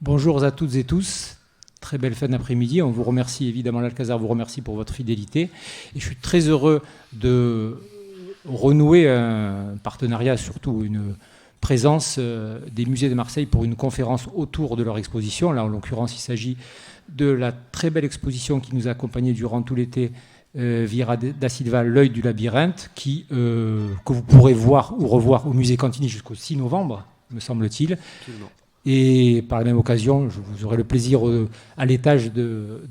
Bonjour à toutes et tous. Très belle fin d'après-midi. On vous remercie, évidemment, l'Alcazar vous remercie pour votre fidélité. Et je suis très heureux de renouer un partenariat, surtout une présence des musées de Marseille pour une conférence autour de leur exposition. Là, en l'occurrence, il s'agit de la très belle exposition qui nous a accompagnés durant tout l'été, Vieira da Silva, L'œil du labyrinthe, que vous pourrez voir ou revoir au musée Cantini jusqu'au 6 novembre, me semble-t-il. Absolument. Et par la même occasion, vous aurez le plaisir à l'étage de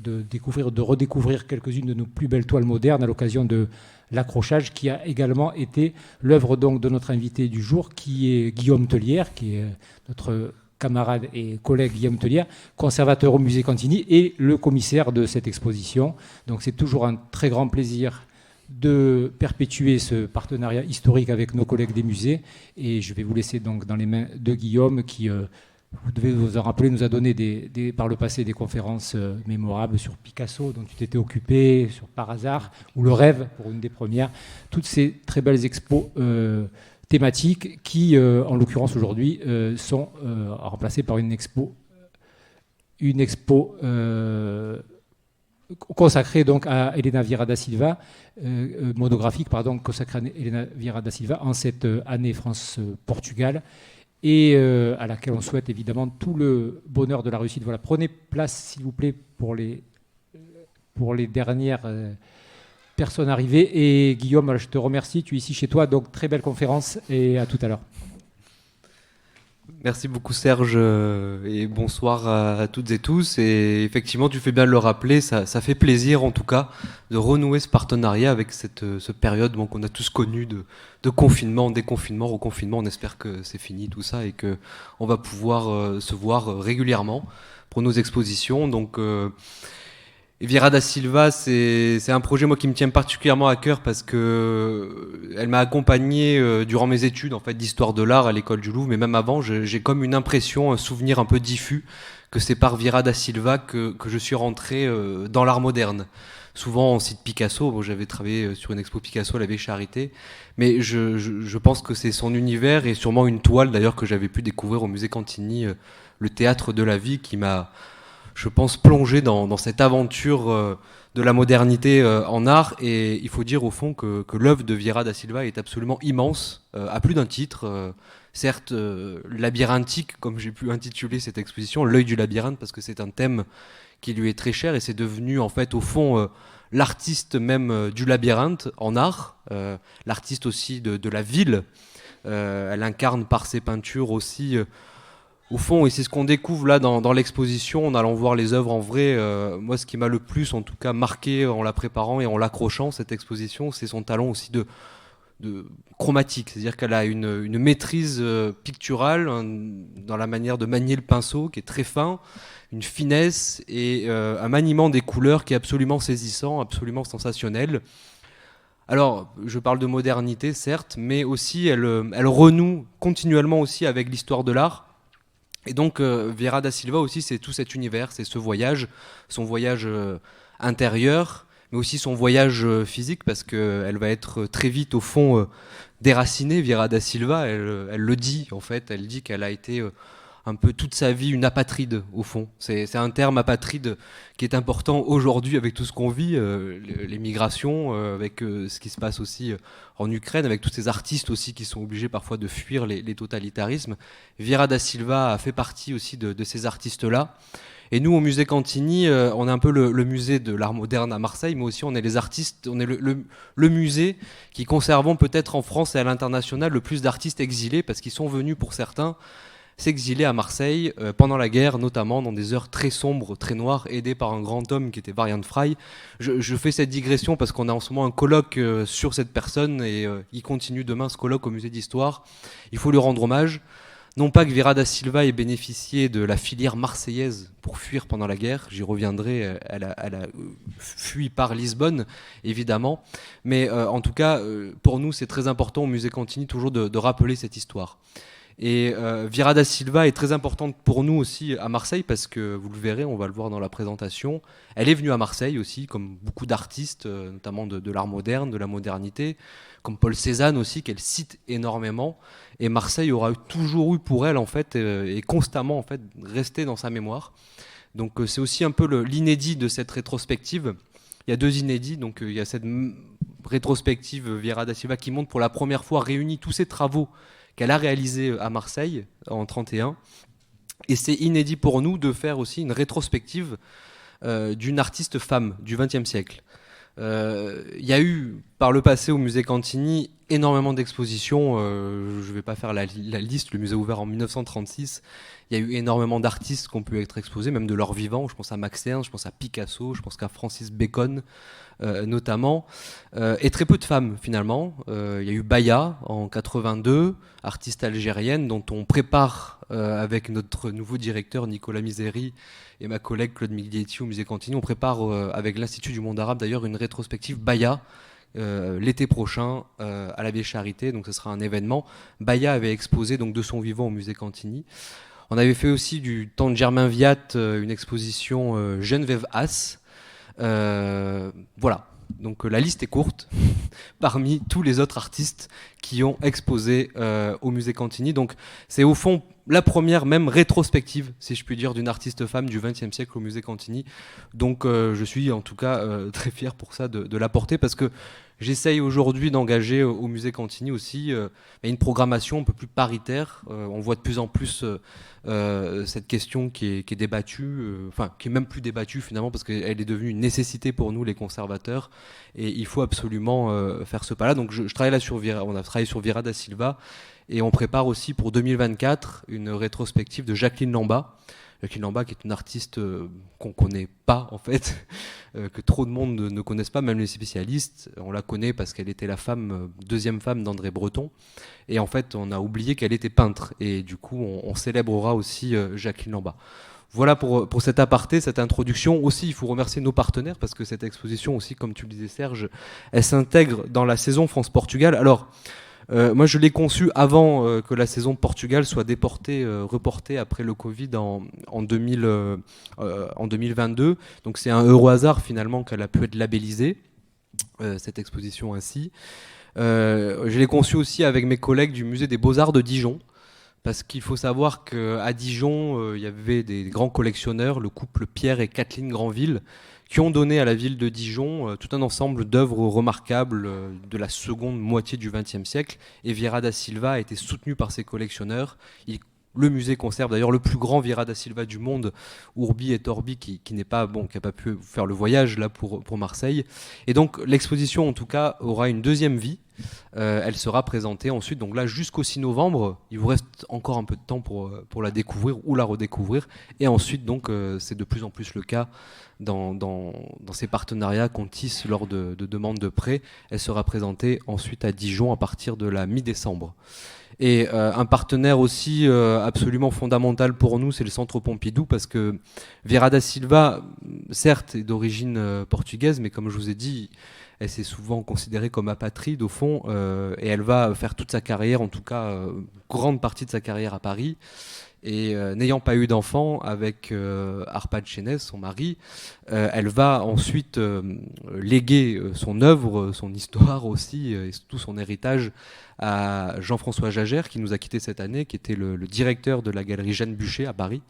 redécouvrir quelques-unes de nos plus belles toiles modernes à l'occasion de l'accrochage, qui a également été l'œuvre donc de notre invité du jour, qui est Guillaume Tellière, qui est notre camarade et collègue Guillaume Tellière, conservateur au musée Cantini et le commissaire de cette exposition. Donc c'est toujours un très grand plaisir de perpétuer ce partenariat historique avec nos collègues des musées. Et je vais vous laisser donc dans les mains de Guillaume, qui, vous devez vous en rappeler, nous a donné par le passé des conférences mémorables sur Picasso, dont tu t'étais occupé, sur Par hasard, ou Le rêve, pour une des premières. Toutes ces très belles expos thématiques qui, en l'occurrence aujourd'hui, sont remplacées par une expo consacrée donc à Helena Vieira da Silva, monographique consacrée à Helena Vieira da Silva en cette année France-Portugal, et à laquelle on souhaite évidemment tout le bonheur de la réussite. Voilà, prenez place s'il vous plaît pour les dernières personnes arrivées. Et Guillaume, je te remercie, tu es ici chez toi, donc très belle conférence et à tout à l'heure. Merci beaucoup Serge et bonsoir à toutes et tous. Et effectivement, tu fais bien de le rappeler, ça fait plaisir en tout cas de renouer ce partenariat avec cette période qu'on a tous connue de confinement, déconfinement, reconfinement. On espère que c'est fini tout ça et qu'on va pouvoir se voir régulièrement pour nos expositions. Donc Vieira da Silva, c'est un projet moi qui me tient particulièrement à cœur parce que elle m'a accompagné durant mes études en fait d'histoire de l'art à l'école du Louvre, mais même avant, j'ai comme une impression, un souvenir un peu diffus que c'est par Vieira da Silva que je suis rentré dans l'art moderne. Souvent on cite Picasso, bon, j'avais travaillé sur une expo Picasso à la Vieille Charité, mais je pense que c'est son univers et sûrement une toile d'ailleurs que j'avais pu découvrir au musée Cantini, le théâtre de la vie, qui m'a, je pense, plongé dans cette aventure de la modernité en art. Et il faut dire au fond que l'œuvre de Vieira da Silva est absolument immense, à plus d'un titre. Certes, labyrinthique, comme j'ai pu intituler cette exposition, L'œil du labyrinthe, parce que c'est un thème qui lui est très cher et c'est devenu en fait au fond l'artiste même du labyrinthe en art, l'artiste aussi de la ville. Elle incarne par ses peintures aussi... au fond, et c'est ce qu'on découvre là dans l'exposition, en allant voir les œuvres en vrai. Moi, ce qui m'a le plus, en tout cas, marqué en la préparant et en l'accrochant, cette exposition, c'est son talent aussi de chromatique. C'est-à-dire qu'elle a une maîtrise picturale dans la manière de manier le pinceau, qui est très fin, une finesse et un maniement des couleurs qui est absolument saisissant, absolument sensationnel. Alors, je parle de modernité, certes, mais aussi elle renoue continuellement aussi avec l'histoire de l'art. Et donc Vieira da Silva aussi, c'est tout cet univers, c'est ce voyage, son voyage intérieur, mais aussi son voyage physique, parce qu'elle va être très vite au fond déracinée, Vieira da Silva. Elle le dit en fait, elle dit qu'elle a été un peu toute sa vie une apatride au fond. C'est un terme apatride qui est important aujourd'hui avec tout ce qu'on vit, les migrations, avec ce qui se passe aussi en Ukraine, avec tous ces artistes aussi qui sont obligés parfois de fuir les totalitarismes. Vieira da Silva a fait partie aussi de ces artistes-là. Et nous, au musée Cantini, on est un peu le musée de l'art moderne à Marseille, mais aussi on est les artistes, on est le musée qui conservons peut-être en France et à l'international le plus d'artistes exilés, parce qu'ils sont venus pour certains s'exiler à Marseille pendant la guerre, notamment dans des heures très sombres, très noires, aidés par un grand homme qui était Varian Fry. Je fais cette digression parce qu'on a en ce moment un colloque sur cette personne et il continue demain ce colloque au musée d'histoire. Il faut lui rendre hommage. Non pas que Vieira da Silva ait bénéficié de la filière marseillaise pour fuir pendant la guerre, j'y reviendrai, elle a fui par Lisbonne, évidemment, mais en tout cas, pour nous, c'est très important au musée Cantini toujours de rappeler cette histoire. Et Vieira da Silva est très importante pour nous aussi à Marseille parce que, vous le verrez, on va le voir dans la présentation, elle est venue à Marseille aussi, comme beaucoup d'artistes, notamment de l'art moderne, de la modernité, comme Paul Cézanne aussi, qu'elle cite énormément. Et Marseille aura toujours eu pour elle, en fait, et constamment, en fait, resté dans sa mémoire. Donc c'est aussi un peu l'inédit de cette rétrospective. Il y a 2 inédits, donc il y a cette rétrospective Vieira da Silva qui montre pour la première fois réunis tous ses travaux qu'elle a réalisés à Marseille en 1931. Et c'est inédit pour nous de faire aussi une rétrospective d'une artiste femme du XXe siècle. Il y a eu par le passé au musée Cantini énormément d'expositions. Je ne vais pas faire la liste, le musée a ouvert en 1936. Il y a eu énormément d'artistes qui ont pu être exposés, même de leur vivant. Je pense à Max Ernst, je pense à Picasso, je pense qu'à Francis Bacon notamment. Et très peu de femmes finalement. Il y a eu Baya en 82, artiste algérienne dont on prépare avec notre nouveau directeur Nicolas Miseri et ma collègue Claude Miglietti au musée Cantini, on prépare avec l'Institut du monde arabe d'ailleurs une rétrospective Baya l'été prochain à la Vieille Charité, donc ce sera un événement. Baya avait exposé donc de son vivant au musée Cantini. On avait fait aussi du temps de Germain Viat une exposition Geneviève Haas. Voilà, donc la liste est courte parmi tous les autres artistes qui ont exposé au musée Cantini. Donc c'est au fond la première même rétrospective, si je puis dire, d'une artiste femme du XXe siècle au musée Cantini. Donc je suis en tout cas très fier pour ça de l'apporter parce que j'essaye aujourd'hui d'engager au musée Cantini aussi une programmation un peu plus paritaire. On voit de plus en plus cette question qui est débattue, enfin qui est même plus débattue finalement parce qu'elle est devenue une nécessité pour nous les conservateurs et il faut absolument faire ce pas-là. Donc je travaille là sur on a travaillé sur Vieira da Silva et on prépare aussi pour 2024 une rétrospective de Jacqueline Lamba. Jacqueline Lamba qui est une artiste qu'on connaît pas en fait, que trop de monde ne connaissent pas, même les spécialistes. On la connaît parce qu'elle était la deuxième femme d'André Breton. Et en fait, on a oublié qu'elle était peintre. Et du coup, on célébrera aussi Jacqueline Lamba. Voilà pour cet aparté, cette introduction. Aussi, il faut remercier nos partenaires parce que cette exposition aussi, comme tu le disais Serge, elle s'intègre dans la saison France-Portugal. Alors, moi, je l'ai conçu avant que la saison Portugal soit reportée après le Covid en 2022. Donc c'est un heureux hasard finalement qu'elle a pu être labellisée, cette exposition ainsi. Je l'ai conçu aussi avec mes collègues du musée des Beaux-Arts de Dijon. Parce qu'il faut savoir qu'à Dijon, il y avait des grands collectionneurs, le couple Pierre et Kathleen Granville, qui ont donné à la ville de Dijon tout un ensemble d'œuvres remarquables de la seconde moitié du XXe siècle. Et Vieira da Silva a été soutenu par ces collectionneurs. Le musée conserve d'ailleurs le plus grand Vieira da Silva du monde, Urbi et Orbi, qui n'a pas pu faire le voyage là pour Marseille. Et donc l'exposition en tout cas aura une deuxième vie. Elle sera présentée ensuite, donc là jusqu'au 6 novembre, il vous reste encore un peu de temps pour la découvrir ou la redécouvrir. Et ensuite, donc, c'est de plus en plus le cas dans ces partenariats qu'on tisse lors de demandes de prêt. Elle sera présentée ensuite à Dijon à partir de la mi-décembre. Et un partenaire aussi absolument fondamental pour nous, c'est le Centre Pompidou, parce que Vieira da Silva, certes, est d'origine portugaise, mais comme je vous ai dit, elle s'est souvent considérée comme apatride au fond, et elle va faire toute sa carrière, en tout cas grande partie de sa carrière à Paris. Et n'ayant pas eu d'enfant avec Arpad Chénez, son mari, elle va ensuite léguer son œuvre, son histoire aussi, et tout son héritage à Jean-François Jagère, qui nous a quittés cette année, qui était le directeur de la galerie Jeanne Bucher à Paris.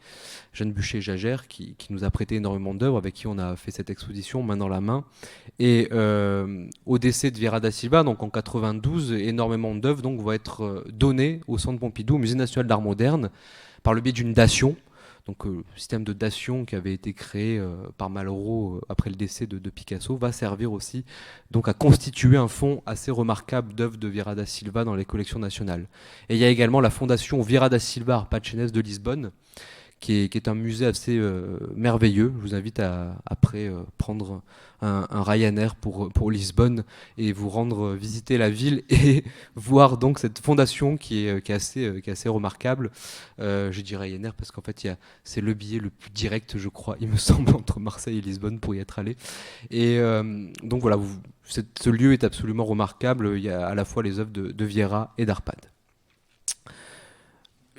Jeanne Bucher-Jagère, qui nous a prêté énormément d'œuvres, avec qui on a fait cette exposition main dans la main. Et au décès de Vieira da Silva, donc en 92, énormément d'œuvres vont être données au Centre Pompidou, au Musée national d'art moderne, par le biais d'une dation. Donc le système de dation qui avait été créé par Malraux après le décès de Picasso va servir aussi donc à constituer un fonds assez remarquable d'œuvres de Vieira da Silva dans les collections nationales. Et il y a également la fondation Vieira da Silva Arpad Chénez de Lisbonne, qui est un musée assez merveilleux. Je vous invite à après prendre un Ryanair pour Lisbonne et vous rendre visiter la ville et voir donc cette fondation qui est assez remarquable. Je dis Ryanair parce qu'en fait c'est le billet le plus direct, je crois, il me semble, entre Marseille et Lisbonne pour y être allé. Et donc voilà, ce lieu est absolument remarquable. Il y a à la fois les œuvres de Vieira et d'Arpad.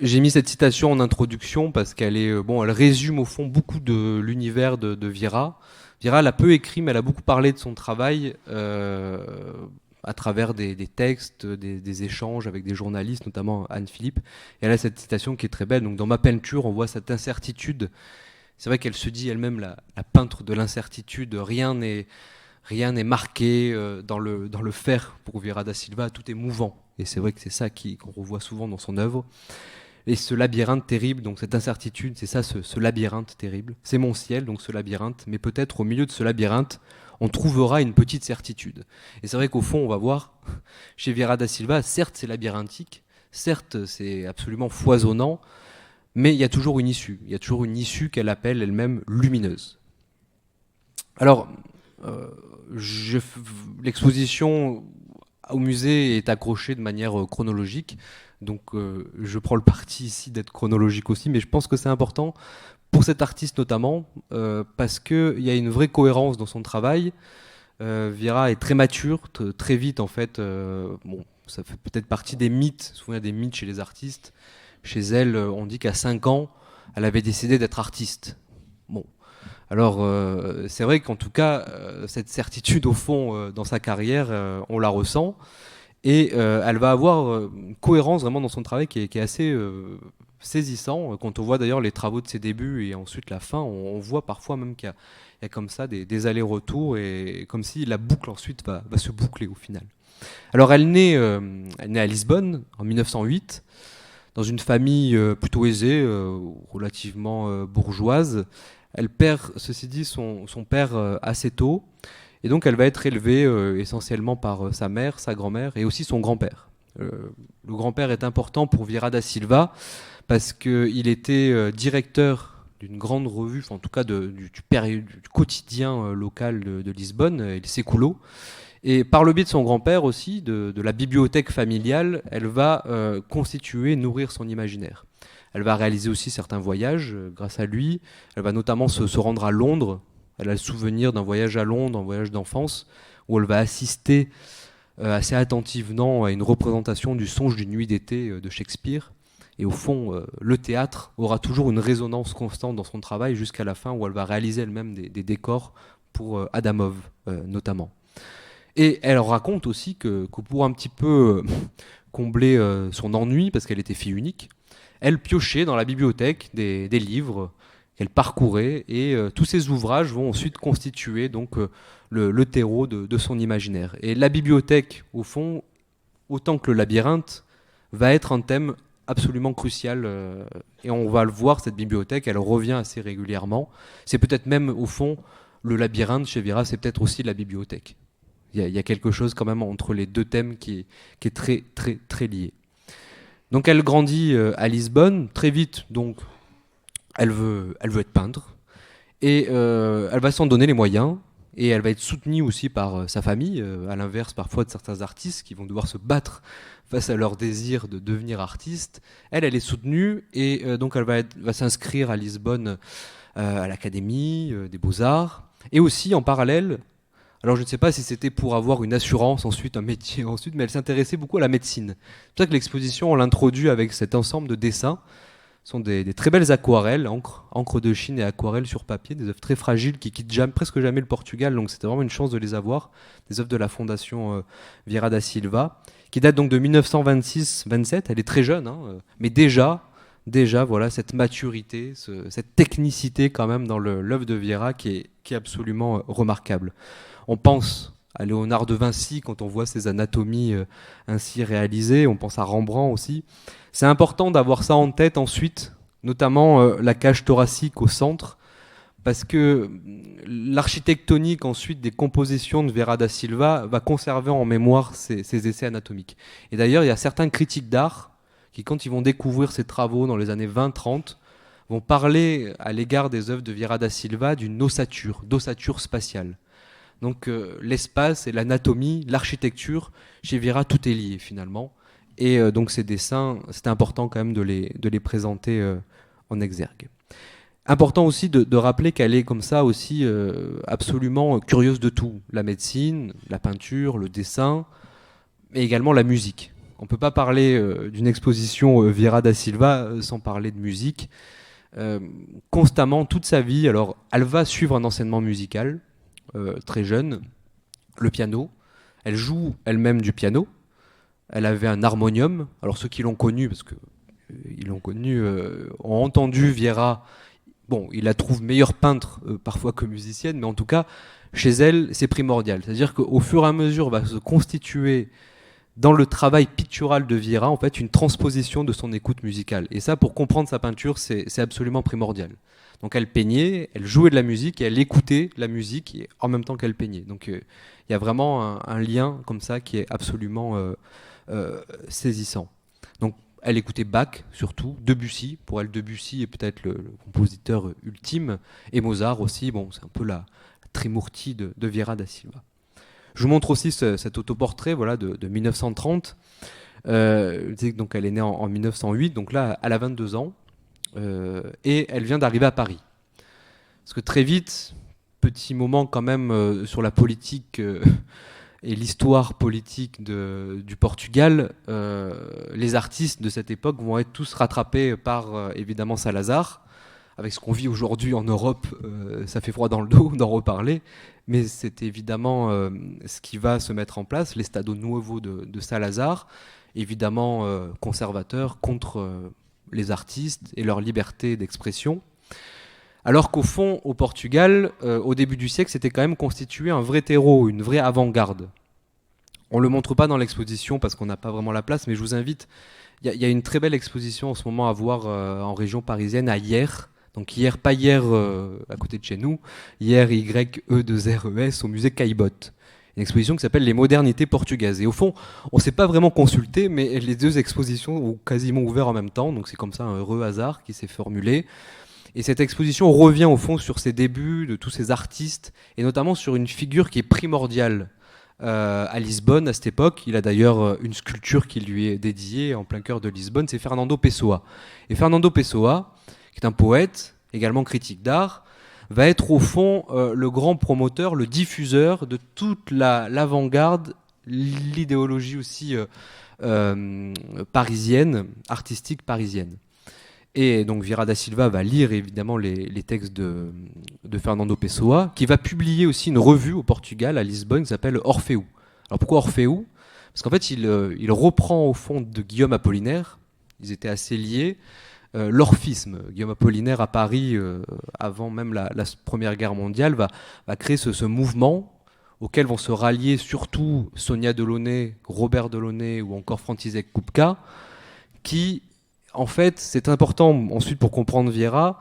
J'ai mis cette citation en introduction parce qu'elle est, elle résume au fond beaucoup de l'univers de Vira. Vira, elle a peu écrit, mais elle a beaucoup parlé de son travail à travers des textes, des échanges avec des journalistes, notamment Anne Philippe. Et elle a cette citation qui est très belle. Donc, dans ma peinture, on voit cette incertitude. C'est vrai qu'elle se dit elle-même la peintre de l'incertitude. Rien n'est marqué dans le faire pour Vieira da Silva. Tout est mouvant. Et c'est vrai que c'est ça qu'on revoit souvent dans son œuvre. Et ce labyrinthe terrible, donc cette incertitude, c'est ça, ce labyrinthe terrible. C'est mon ciel, donc ce labyrinthe. Mais peut-être au milieu de ce labyrinthe, on trouvera une petite certitude. Et c'est vrai qu'au fond, on va voir, chez Vieira da Silva, certes c'est labyrinthique, certes c'est absolument foisonnant, mais il y a toujours une issue. Il y a toujours une issue qu'elle appelle elle-même lumineuse. Alors, l'exposition au musée est accrochée de manière chronologique. Donc je prends le parti ici d'être chronologique aussi, mais je pense que c'est important pour cet artiste notamment, parce qu'il y a une vraie cohérence dans son travail. Vieira est très mature, très vite en fait. Ça fait peut-être partie des mythes, souvent il y a des mythes chez les artistes. Chez elle, on dit qu'à 5 ans, elle avait décidé d'être artiste. Bon. Alors c'est vrai qu'en tout cas, cette certitude au fond dans sa carrière, on la ressent. Et elle va avoir une cohérence vraiment dans son travail qui est assez saisissant. Quand on voit d'ailleurs les travaux de ses débuts et ensuite la fin, on voit parfois même qu'il y a comme ça des allers-retours et comme si la boucle ensuite va se boucler au final. Alors elle naît à Lisbonne en 1908 dans une famille plutôt aisée, relativement bourgeoise. Elle perd, ceci dit, son père assez tôt. Et donc elle va être élevée essentiellement par sa mère, sa grand-mère et aussi son grand-père. Le grand-père est important pour Vieira da Silva parce qu'il était directeur d'une grande revue, en tout cas du quotidien local de Lisbonne, El Século. Et par le biais de son grand-père aussi, de la bibliothèque familiale, elle va constituer, nourrir son imaginaire. Elle va réaliser aussi certains voyages grâce à lui. Elle va notamment se rendre à Londres. Elle a le souvenir d'un voyage à Londres, un voyage d'enfance, où elle va assister assez attentivement à une représentation du Songe d'une nuit d'été de Shakespeare. Et au fond, le théâtre aura toujours une résonance constante dans son travail jusqu'à la fin, où elle va réaliser elle-même des décors pour Adamov notamment. Et elle raconte aussi que pour un petit peu combler son ennui, parce qu'elle était fille unique, elle piochait dans la bibliothèque des livres qu'elle parcourait, et tous ces ouvrages vont ensuite constituer donc le terreau de son imaginaire. Et la bibliothèque, au fond, autant que le labyrinthe, va être un thème absolument crucial, et on va le voir, cette bibliothèque, elle revient assez régulièrement. C'est peut-être même, au fond, le labyrinthe chez Vieira, c'est peut-être aussi la bibliothèque. Il y a quelque chose quand même entre les deux thèmes qui est très, très, très lié. Donc elle grandit à Lisbonne, très vite, donc elle veut être peintre, et elle va s'en donner les moyens, et elle va être soutenue aussi par sa famille, à l'inverse parfois de certains artistes qui vont devoir se battre face à leur désir de devenir artiste. Elle est soutenue, et donc elle va s'inscrire à Lisbonne à l'Académie des Beaux-Arts, et aussi en parallèle, alors je ne sais pas si c'était pour avoir une assurance ensuite, un métier ensuite, mais elle s'intéressait beaucoup à la médecine. C'est pour ça que l'exposition, on l'introduit avec cet ensemble de dessins. Ce sont des très belles aquarelles, encre de Chine et aquarelles sur papier, des œuvres très fragiles qui quittent presque jamais le Portugal, donc c'était vraiment une chance de les avoir. Des œuvres de la Fondation Vieira da Silva, qui datent donc de 1926-27, elle est très jeune, hein, mais déjà voilà cette maturité, cette technicité quand même dans l'œuvre de Vieira qui est absolument remarquable. On pense à Léonard de Vinci quand on voit ses anatomies ainsi réalisées, on pense à Rembrandt aussi. C'est important d'avoir ça en tête ensuite, notamment la cage thoracique au centre, parce que l'architectonique ensuite des compositions de Vieira da Silva va conserver en mémoire ses essais anatomiques. Et d'ailleurs, il y a certains critiques d'art qui, quand ils vont découvrir ses travaux dans les années 20-30, vont parler à l'égard des œuvres de Vieira da Silva d'une d'ossature spatiale. Donc l'espace et l'anatomie, l'architecture, chez Vieira, tout est lié finalement. Et donc ces dessins, c'était important quand même de les présenter en exergue. Important aussi de rappeler qu'elle est comme ça aussi absolument curieuse de tout. La médecine, la peinture, le dessin, mais également la musique. on peut pas parler d'une exposition Vieira da Silva sans parler de musique. Constamment, toute sa vie, alors elle va suivre un enseignement musical très jeune, le piano. Elle joue elle-même du piano. Elle avait un harmonium. Alors ceux qui l'ont connu, parce que ils l'ont connu, ont entendu Vieira. Bon, il la trouve meilleure peintre parfois que musicienne, mais en tout cas, chez elle, c'est primordial. C'est-à-dire qu'au fur et à mesure, va se constituer dans le travail pictural de Vieira, en fait, une transposition de son écoute musicale. Et ça, pour comprendre sa peinture, c'est absolument primordial. Donc elle peignait, elle jouait de la musique et elle écoutait la musique en même temps qu'elle peignait. Donc il y a vraiment un lien comme ça qui est absolument saisissant. Donc elle écoutait Bach surtout, Debussy. Pour elle, Debussy est peut-être le compositeur ultime, et Mozart aussi. Bon, c'est un peu la Trimurti de Vieira da Silva. Je vous montre aussi cet autoportrait, voilà, de 1930. Donc elle est née en 1908, donc là elle a 22 ans et elle vient d'arriver à Paris. Parce que très vite, petit moment quand même sur la politique et l'histoire politique du Portugal, les artistes de cette époque vont être tous rattrapés par évidemment Salazar. Avec ce qu'on vit aujourd'hui en Europe, ça fait froid dans le dos d'en reparler, mais c'est évidemment ce qui va se mettre en place, l'Estado Novo de Salazar, évidemment conservateur contre les artistes et leur liberté d'expression. Alors qu'au fond, au Portugal, au début du siècle, c'était quand même constitué un vrai terreau, une vraie avant-garde. On ne le montre pas dans l'exposition parce qu'on n'a pas vraiment la place, mais je vous invite, il y a une très belle exposition en ce moment à voir en région parisienne, à Hyères. Donc hier, pas hier à côté de chez nous, hier YE2RES au musée Caillebotte. Une exposition qui s'appelle Les modernités portugaises. Et au fond, on ne s'est pas vraiment consulté, mais les deux expositions ont quasiment ouvert en même temps. Donc c'est comme ça un heureux hasard qui s'est formulé. Et cette exposition revient au fond sur ses débuts de tous ces artistes, et notamment sur une figure qui est primordiale à Lisbonne à cette époque. Il a d'ailleurs une sculpture qui lui est dédiée en plein cœur de Lisbonne, c'est Fernando Pessoa. Et Fernando Pessoa, qui est un poète, également critique d'art, va être au fond le grand promoteur, le diffuseur de toute l'avant-garde, l'idéologie aussi parisienne, artistique parisienne. Et donc Vieira da Silva va lire évidemment les textes de Fernando Pessoa, qui va publier aussi une revue au Portugal, à Lisbonne, qui s'appelle Orfeu. Alors pourquoi Orfeu ? Parce qu'en fait, il reprend au fond de Guillaume Apollinaire, ils étaient assez liés, l'orphisme. Guillaume Apollinaire à Paris, avant même la Première Guerre mondiale, va créer ce mouvement auquel vont se rallier surtout Sonia Delaunay, Robert Delaunay ou encore František Kupka, qui, en fait, c'est important ensuite pour comprendre Vieira,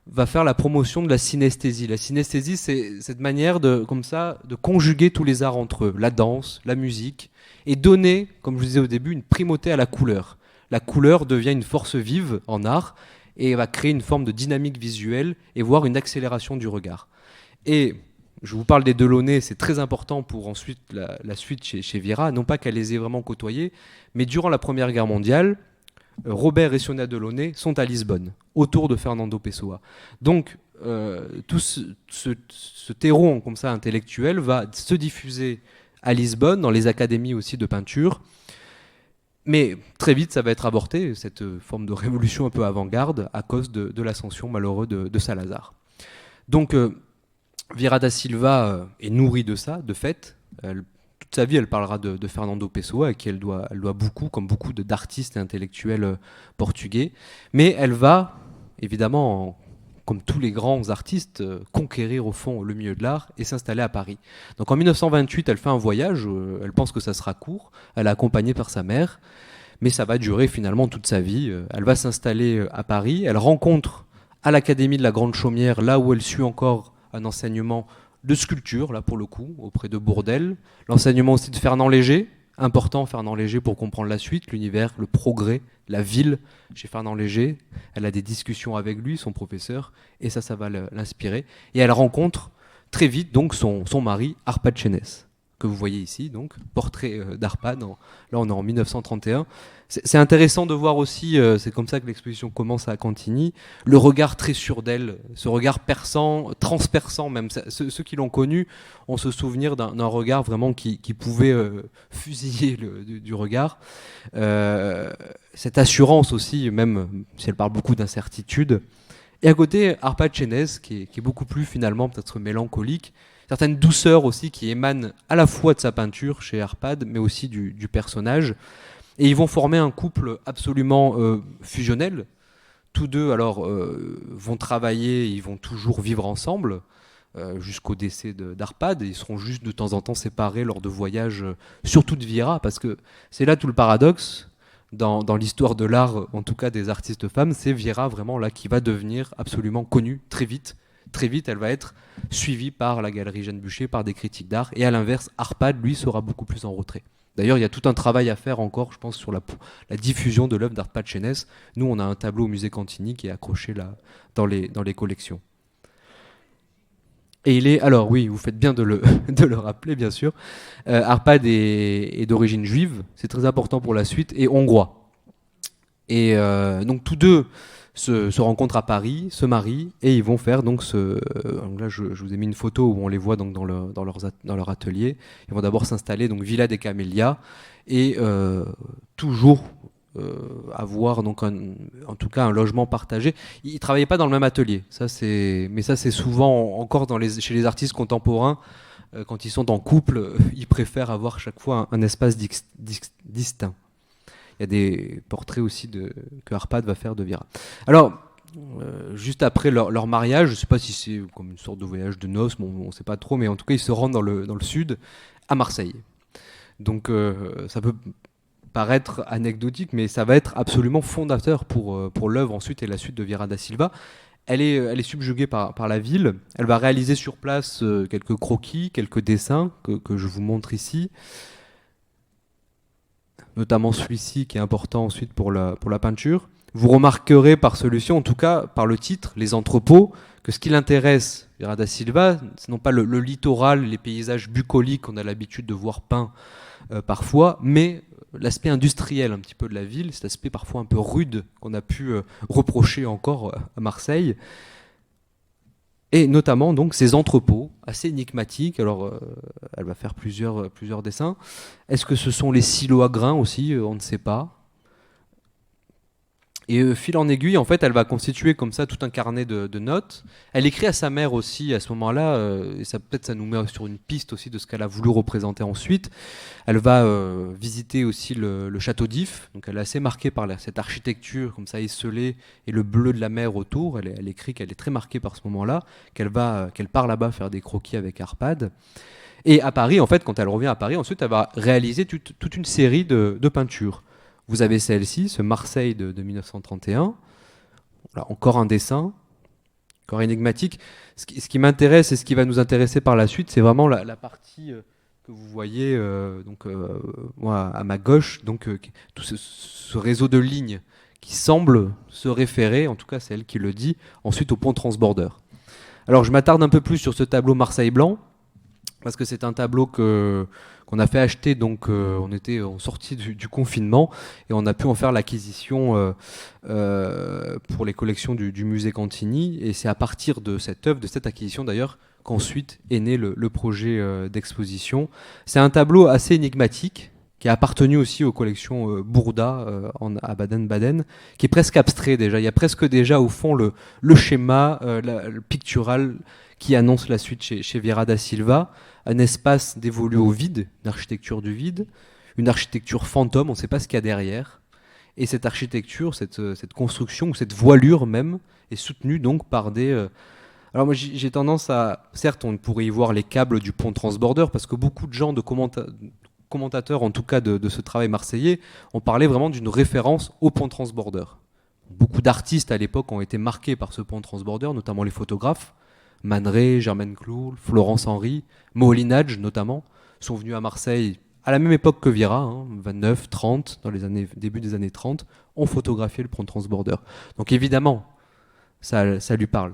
va faire la promotion de la synesthésie. La synesthésie, c'est cette manière comme ça, de conjuguer tous les arts entre eux, la danse, la musique, et donner, comme je vous disais au début, une primauté à la couleur. La couleur devient une force vive en art et va créer une forme de dynamique visuelle et voire une accélération du regard. Et je vous parle des Delaunay, c'est très important pour ensuite la suite chez Vieira, non pas qu'elle les ait vraiment côtoyés, mais durant la Première Guerre mondiale, Robert et Sonia Delaunay sont à Lisbonne, autour de Fernando Pessoa. Donc tout ce terreau comme ça intellectuel va se diffuser à Lisbonne, dans les académies aussi de peinture. Mais très vite, ça va être avorté, cette forme de révolution un peu avant-garde, à cause de l'ascension malheureuse de Salazar. Donc, Vieira da Silva est nourrie de ça, de fait. Toute sa vie, elle parlera de Fernando Pessoa, à qui elle doit beaucoup, comme beaucoup d'artistes et intellectuels portugais. Mais elle va, évidemment, comme tous les grands artistes, conquérir au fond le milieu de l'art et s'installer à Paris. Donc en 1928, elle fait un voyage, elle pense que ça sera court, elle est accompagnée par sa mère, mais ça va durer finalement toute sa vie. Elle va s'installer à Paris, elle rencontre à l'Académie de la Grande Chaumière, là où elle suit encore un enseignement de sculpture, là pour le coup, auprès de Bourdelle, l'enseignement aussi de Fernand Léger, important Fernand Léger pour comprendre la suite, l'univers, le progrès, la ville chez Fernand Léger. Elle a des discussions avec lui, son professeur, et ça va l'inspirer. Et elle rencontre très vite donc son mari, Arpad Chénès. que vous voyez ici, donc portrait d'Arpad. Là, on est en 1931. C'est intéressant de voir aussi, c'est comme ça que l'exposition commence à Cantigny, le regard très sûr d'elle, ce regard perçant, transperçant même. Ceux qui l'ont connu ont ce souvenir d'un regard vraiment qui pouvait fusiller du regard. Cette assurance aussi, même si elle parle beaucoup d'incertitude. Et à côté, Arpad Chénez, qui est beaucoup plus finalement peut-être mélancolique, certaines douceurs aussi qui émanent à la fois de sa peinture chez Arpad, mais aussi du personnage. Et ils vont former un couple absolument fusionnel. Tous deux alors vont travailler, ils vont toujours vivre ensemble jusqu'au décès d'Arpad. Ils seront juste de temps en temps séparés lors de voyages, surtout de Vira, parce que c'est là tout le paradoxe dans l'histoire de l'art, en tout cas des artistes femmes. C'est Vira vraiment là qui va devenir absolument connue très vite. Très vite, elle va être suivie par la galerie Jeanne Bucher, par des critiques d'art. Et à l'inverse, Arpad, lui, sera beaucoup plus en retrait. D'ailleurs, il y a tout un travail à faire encore, je pense, sur la diffusion de l'œuvre d'Arpad Chénez. Nous, on a un tableau au musée Cantigny qui est accroché là, dans les collections. Et il est, alors oui, vous faites bien de le rappeler, bien sûr. Arpad est d'origine juive, c'est très important pour la suite, et hongrois. Et donc tous deux se rencontrent à Paris, se marient, et ils vont faire donc donc là, je vous ai mis une photo où on les voit donc dans leur atelier. Ils vont d'abord s'installer donc Villa des Camélias et toujours avoir donc en tout cas un logement partagé. Ils travaillaient pas dans le même atelier. Mais ça c'est souvent encore chez les artistes contemporains. Quand ils sont en couple, ils préfèrent avoir chaque fois un espace distinct. Il y a des portraits aussi que Arpad va faire de Vira. Alors, juste après leur mariage, je ne sais pas si c'est comme une sorte de voyage de noces, bon, on ne sait pas trop, mais en tout cas, ils se rendent dans le sud, à Marseille. Donc, ça peut paraître anecdotique, mais ça va être absolument fondateur pour l'œuvre ensuite et la suite de Vieira da Silva. Elle est subjuguée par la ville. Elle va réaliser sur place quelques croquis, quelques dessins que je vous montre ici. Notamment celui-ci qui est important ensuite pour la peinture. Vous remarquerez par celui-ci, en tout cas par le titre, Les entrepôts, que ce qui l'intéresse, Vieira da Silva, ce n'est pas le littoral, les paysages bucoliques qu'on a l'habitude de voir peints parfois, mais l'aspect industriel un petit peu de la ville, cet aspect parfois un peu rude qu'on a pu reprocher encore à Marseille. Et notamment donc ces entrepôts assez énigmatiques. Alors elle va faire plusieurs dessins. Est-ce que ce sont les silos à grains aussi? On ne sait pas. Et fil en aiguille, en fait, elle va constituer comme ça tout un carnet de notes. Elle écrit à sa mère aussi à ce moment-là, et peut-être ça nous met sur une piste aussi de ce qu'elle a voulu représenter ensuite. Elle va visiter aussi le château d'If. Donc elle est assez marquée par cette architecture comme ça esselée et le bleu de la mer autour. Elle écrit qu'elle est très marquée par ce moment-là, qu'elle part là-bas faire des croquis avec Arpad. Et à Paris, en fait, quand elle revient à Paris, ensuite, elle va réaliser toute une série de peintures. Vous avez celle-ci, ce Marseille de 1931. Voilà, encore un dessin, encore énigmatique. Ce qui m'intéresse et ce qui va nous intéresser par la suite, c'est vraiment la partie que vous voyez moi, à ma gauche, donc tout ce réseau de lignes qui semble se référer, en tout cas c'est elle qui le dit, ensuite au pont Transborder. Alors je m'attarde un peu plus sur ce tableau Marseille blanc, parce que c'est un tableau qu'on a fait acheter, donc on était en sortie du confinement et on a pu en faire l'acquisition pour les collections du musée Cantigny, et c'est à partir de cette œuvre, de cette acquisition d'ailleurs, qu'ensuite est né le projet d'exposition. C'est un tableau assez énigmatique qui a appartenu aussi aux collections Bourda à Baden-Baden, qui est presque abstrait déjà. Il y a presque déjà au fond le schéma le pictural qui annonce la suite chez Vieira da Silva, un espace dévolu au vide, une architecture du vide, une architecture fantôme, on ne sait pas ce qu'il y a derrière. Et cette architecture, cette construction, ou cette voilure même, est soutenue donc par des... Alors moi j'ai tendance à... Certes, on pourrait y voir les câbles du pont Transborder, parce que beaucoup de gens, de commentateurs en tout cas de ce travail marseillais, ont parlé vraiment d'une référence au pont Transborder. Beaucoup d'artistes à l'époque ont été marqués par ce pont Transborder, notamment les photographes. Man Ray, Germaine Cloul, Florence Henry, Moholy-Nagy notamment, sont venus à Marseille à la même époque que Vieira, 29, 30, dans début des années 30, ont photographié le pont Transborder. Donc évidemment, ça lui parle.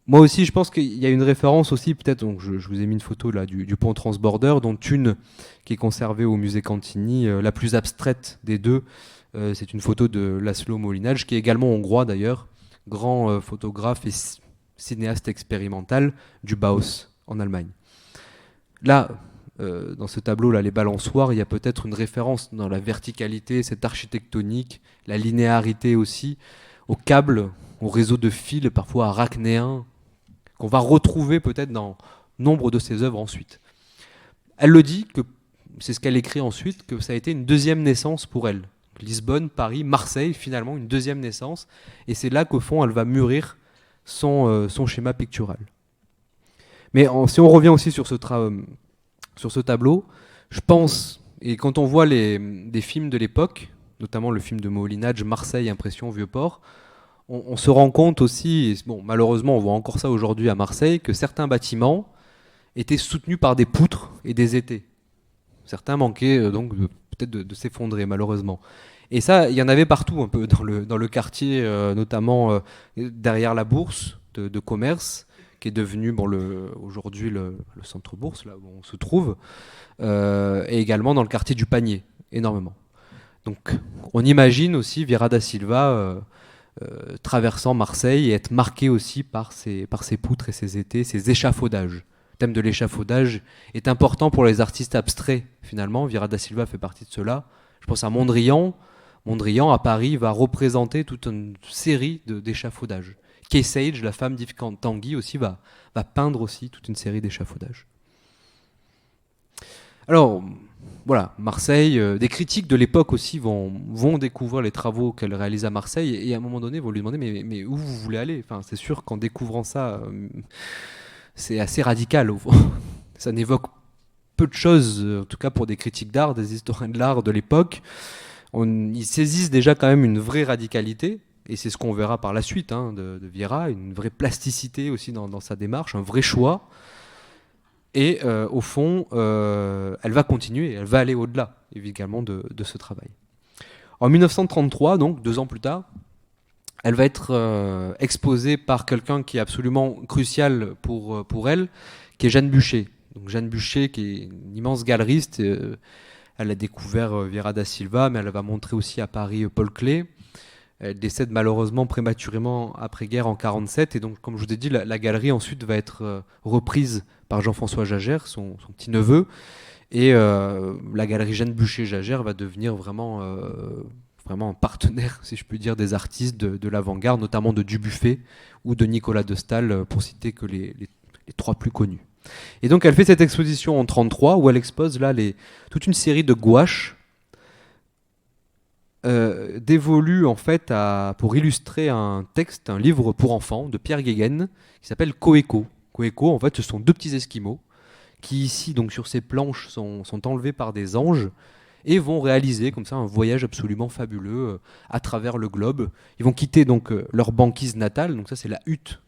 Moi aussi, je pense qu'il y a une référence aussi, peut-être, donc je vous ai mis une photo là du pont Transborder, dont une qui est conservée au musée Cantini, la plus abstraite des deux. C'est une photo de Laszlo Molinaj, qui est également hongrois d'ailleurs, grand photographe et cinéaste expérimental du Bauhaus en Allemagne. Là, dans ce tableau-là, les balançoires, il y a peut-être une référence dans la verticalité, cette architectonique, la linéarité aussi, aux câbles, au réseau de fils, parfois arachnéens, qu'on va retrouver peut-être dans nombre de ses œuvres ensuite. Elle le dit, que c'est ce qu'elle écrit ensuite, que ça a été une deuxième naissance pour elle. Lisbonne, Paris, Marseille, finalement une deuxième naissance. Et c'est là qu'au fond, elle va mûrir son schéma pictural. Mais si on revient aussi sur ce tableau, je pense, et quand on voit des films de l'époque, notamment le film de Molinage, Marseille, Impression, Vieux-Port, on se rend compte aussi, bon, malheureusement on voit encore ça aujourd'hui à Marseille, que certains bâtiments étaient soutenus par des poutres et des étais. Certains manquaient donc peut-être de s'effondrer malheureusement. Et ça, il y en avait partout un peu dans le quartier, notamment derrière la bourse de commerce, qui est devenu aujourd'hui le centre bourse, là où on se trouve, et également dans le quartier du Panier, énormément. Donc on imagine aussi Vieira da Silva traversant Marseille et être marqué aussi par ces poutres et ces étais, ces échafaudages. Le thème de l'échafaudage est important pour les artistes abstraits, finalement. Vieira da Silva fait partie de cela. Je pense à Mondrian. Mondrian, à Paris, va représenter toute une série d'échafaudages. Kay Sage, la femme d'Yves Tanguy, aussi, va peindre aussi toute une série d'échafaudages. Alors, voilà, Marseille, des critiques de l'époque aussi vont découvrir les travaux qu'elle réalise à Marseille et à un moment donné vont lui demander mais où vous voulez aller. Enfin, c'est sûr qu'en découvrant ça, c'est assez radical au fond. Ça n'évoque peu de choses, en tout cas pour des critiques d'art, des historiens de l'art de l'époque. Ils saisissent déjà quand même une vraie radicalité, et c'est ce qu'on verra par la suite de Vieira, une vraie plasticité aussi dans sa démarche, un vrai choix. Et au fond, elle va continuer, elle va aller au-delà, évidemment, de ce travail. En 1933, donc 2 ans plus tard, elle va être exposée par quelqu'un qui est absolument crucial pour elle, qui est Jeanne Bucher. Donc Jeanne Bucher, qui est une immense galeriste, elle a découvert Vieira da Silva, mais elle va montrer aussi à Paris Paul Klee. Elle décède malheureusement prématurément après-guerre en 1947, et donc comme je vous ai dit, la galerie ensuite va être reprise par Jean-François Jagère, son petit-neveu, et la galerie Jeanne Bucher-Jagère va devenir vraiment un partenaire, si je puis dire, des artistes de l'avant-garde, notamment de Dubuffet ou de Nicolas de Staël, pour citer que les 3 plus connus. Et donc elle fait cette exposition en 1933 où elle expose là toute une série de gouaches dévolues en fait pour illustrer un texte, un livre pour enfants de Pierre Guéguen qui s'appelle Coeco. Coeco, en fait, ce sont 2 petits esquimaux qui ici, donc sur ces planches, sont enlevés par des anges et vont réaliser comme ça un voyage absolument fabuleux à travers le globe. Ils vont quitter donc leur banquise natale, donc ça c'est la hutte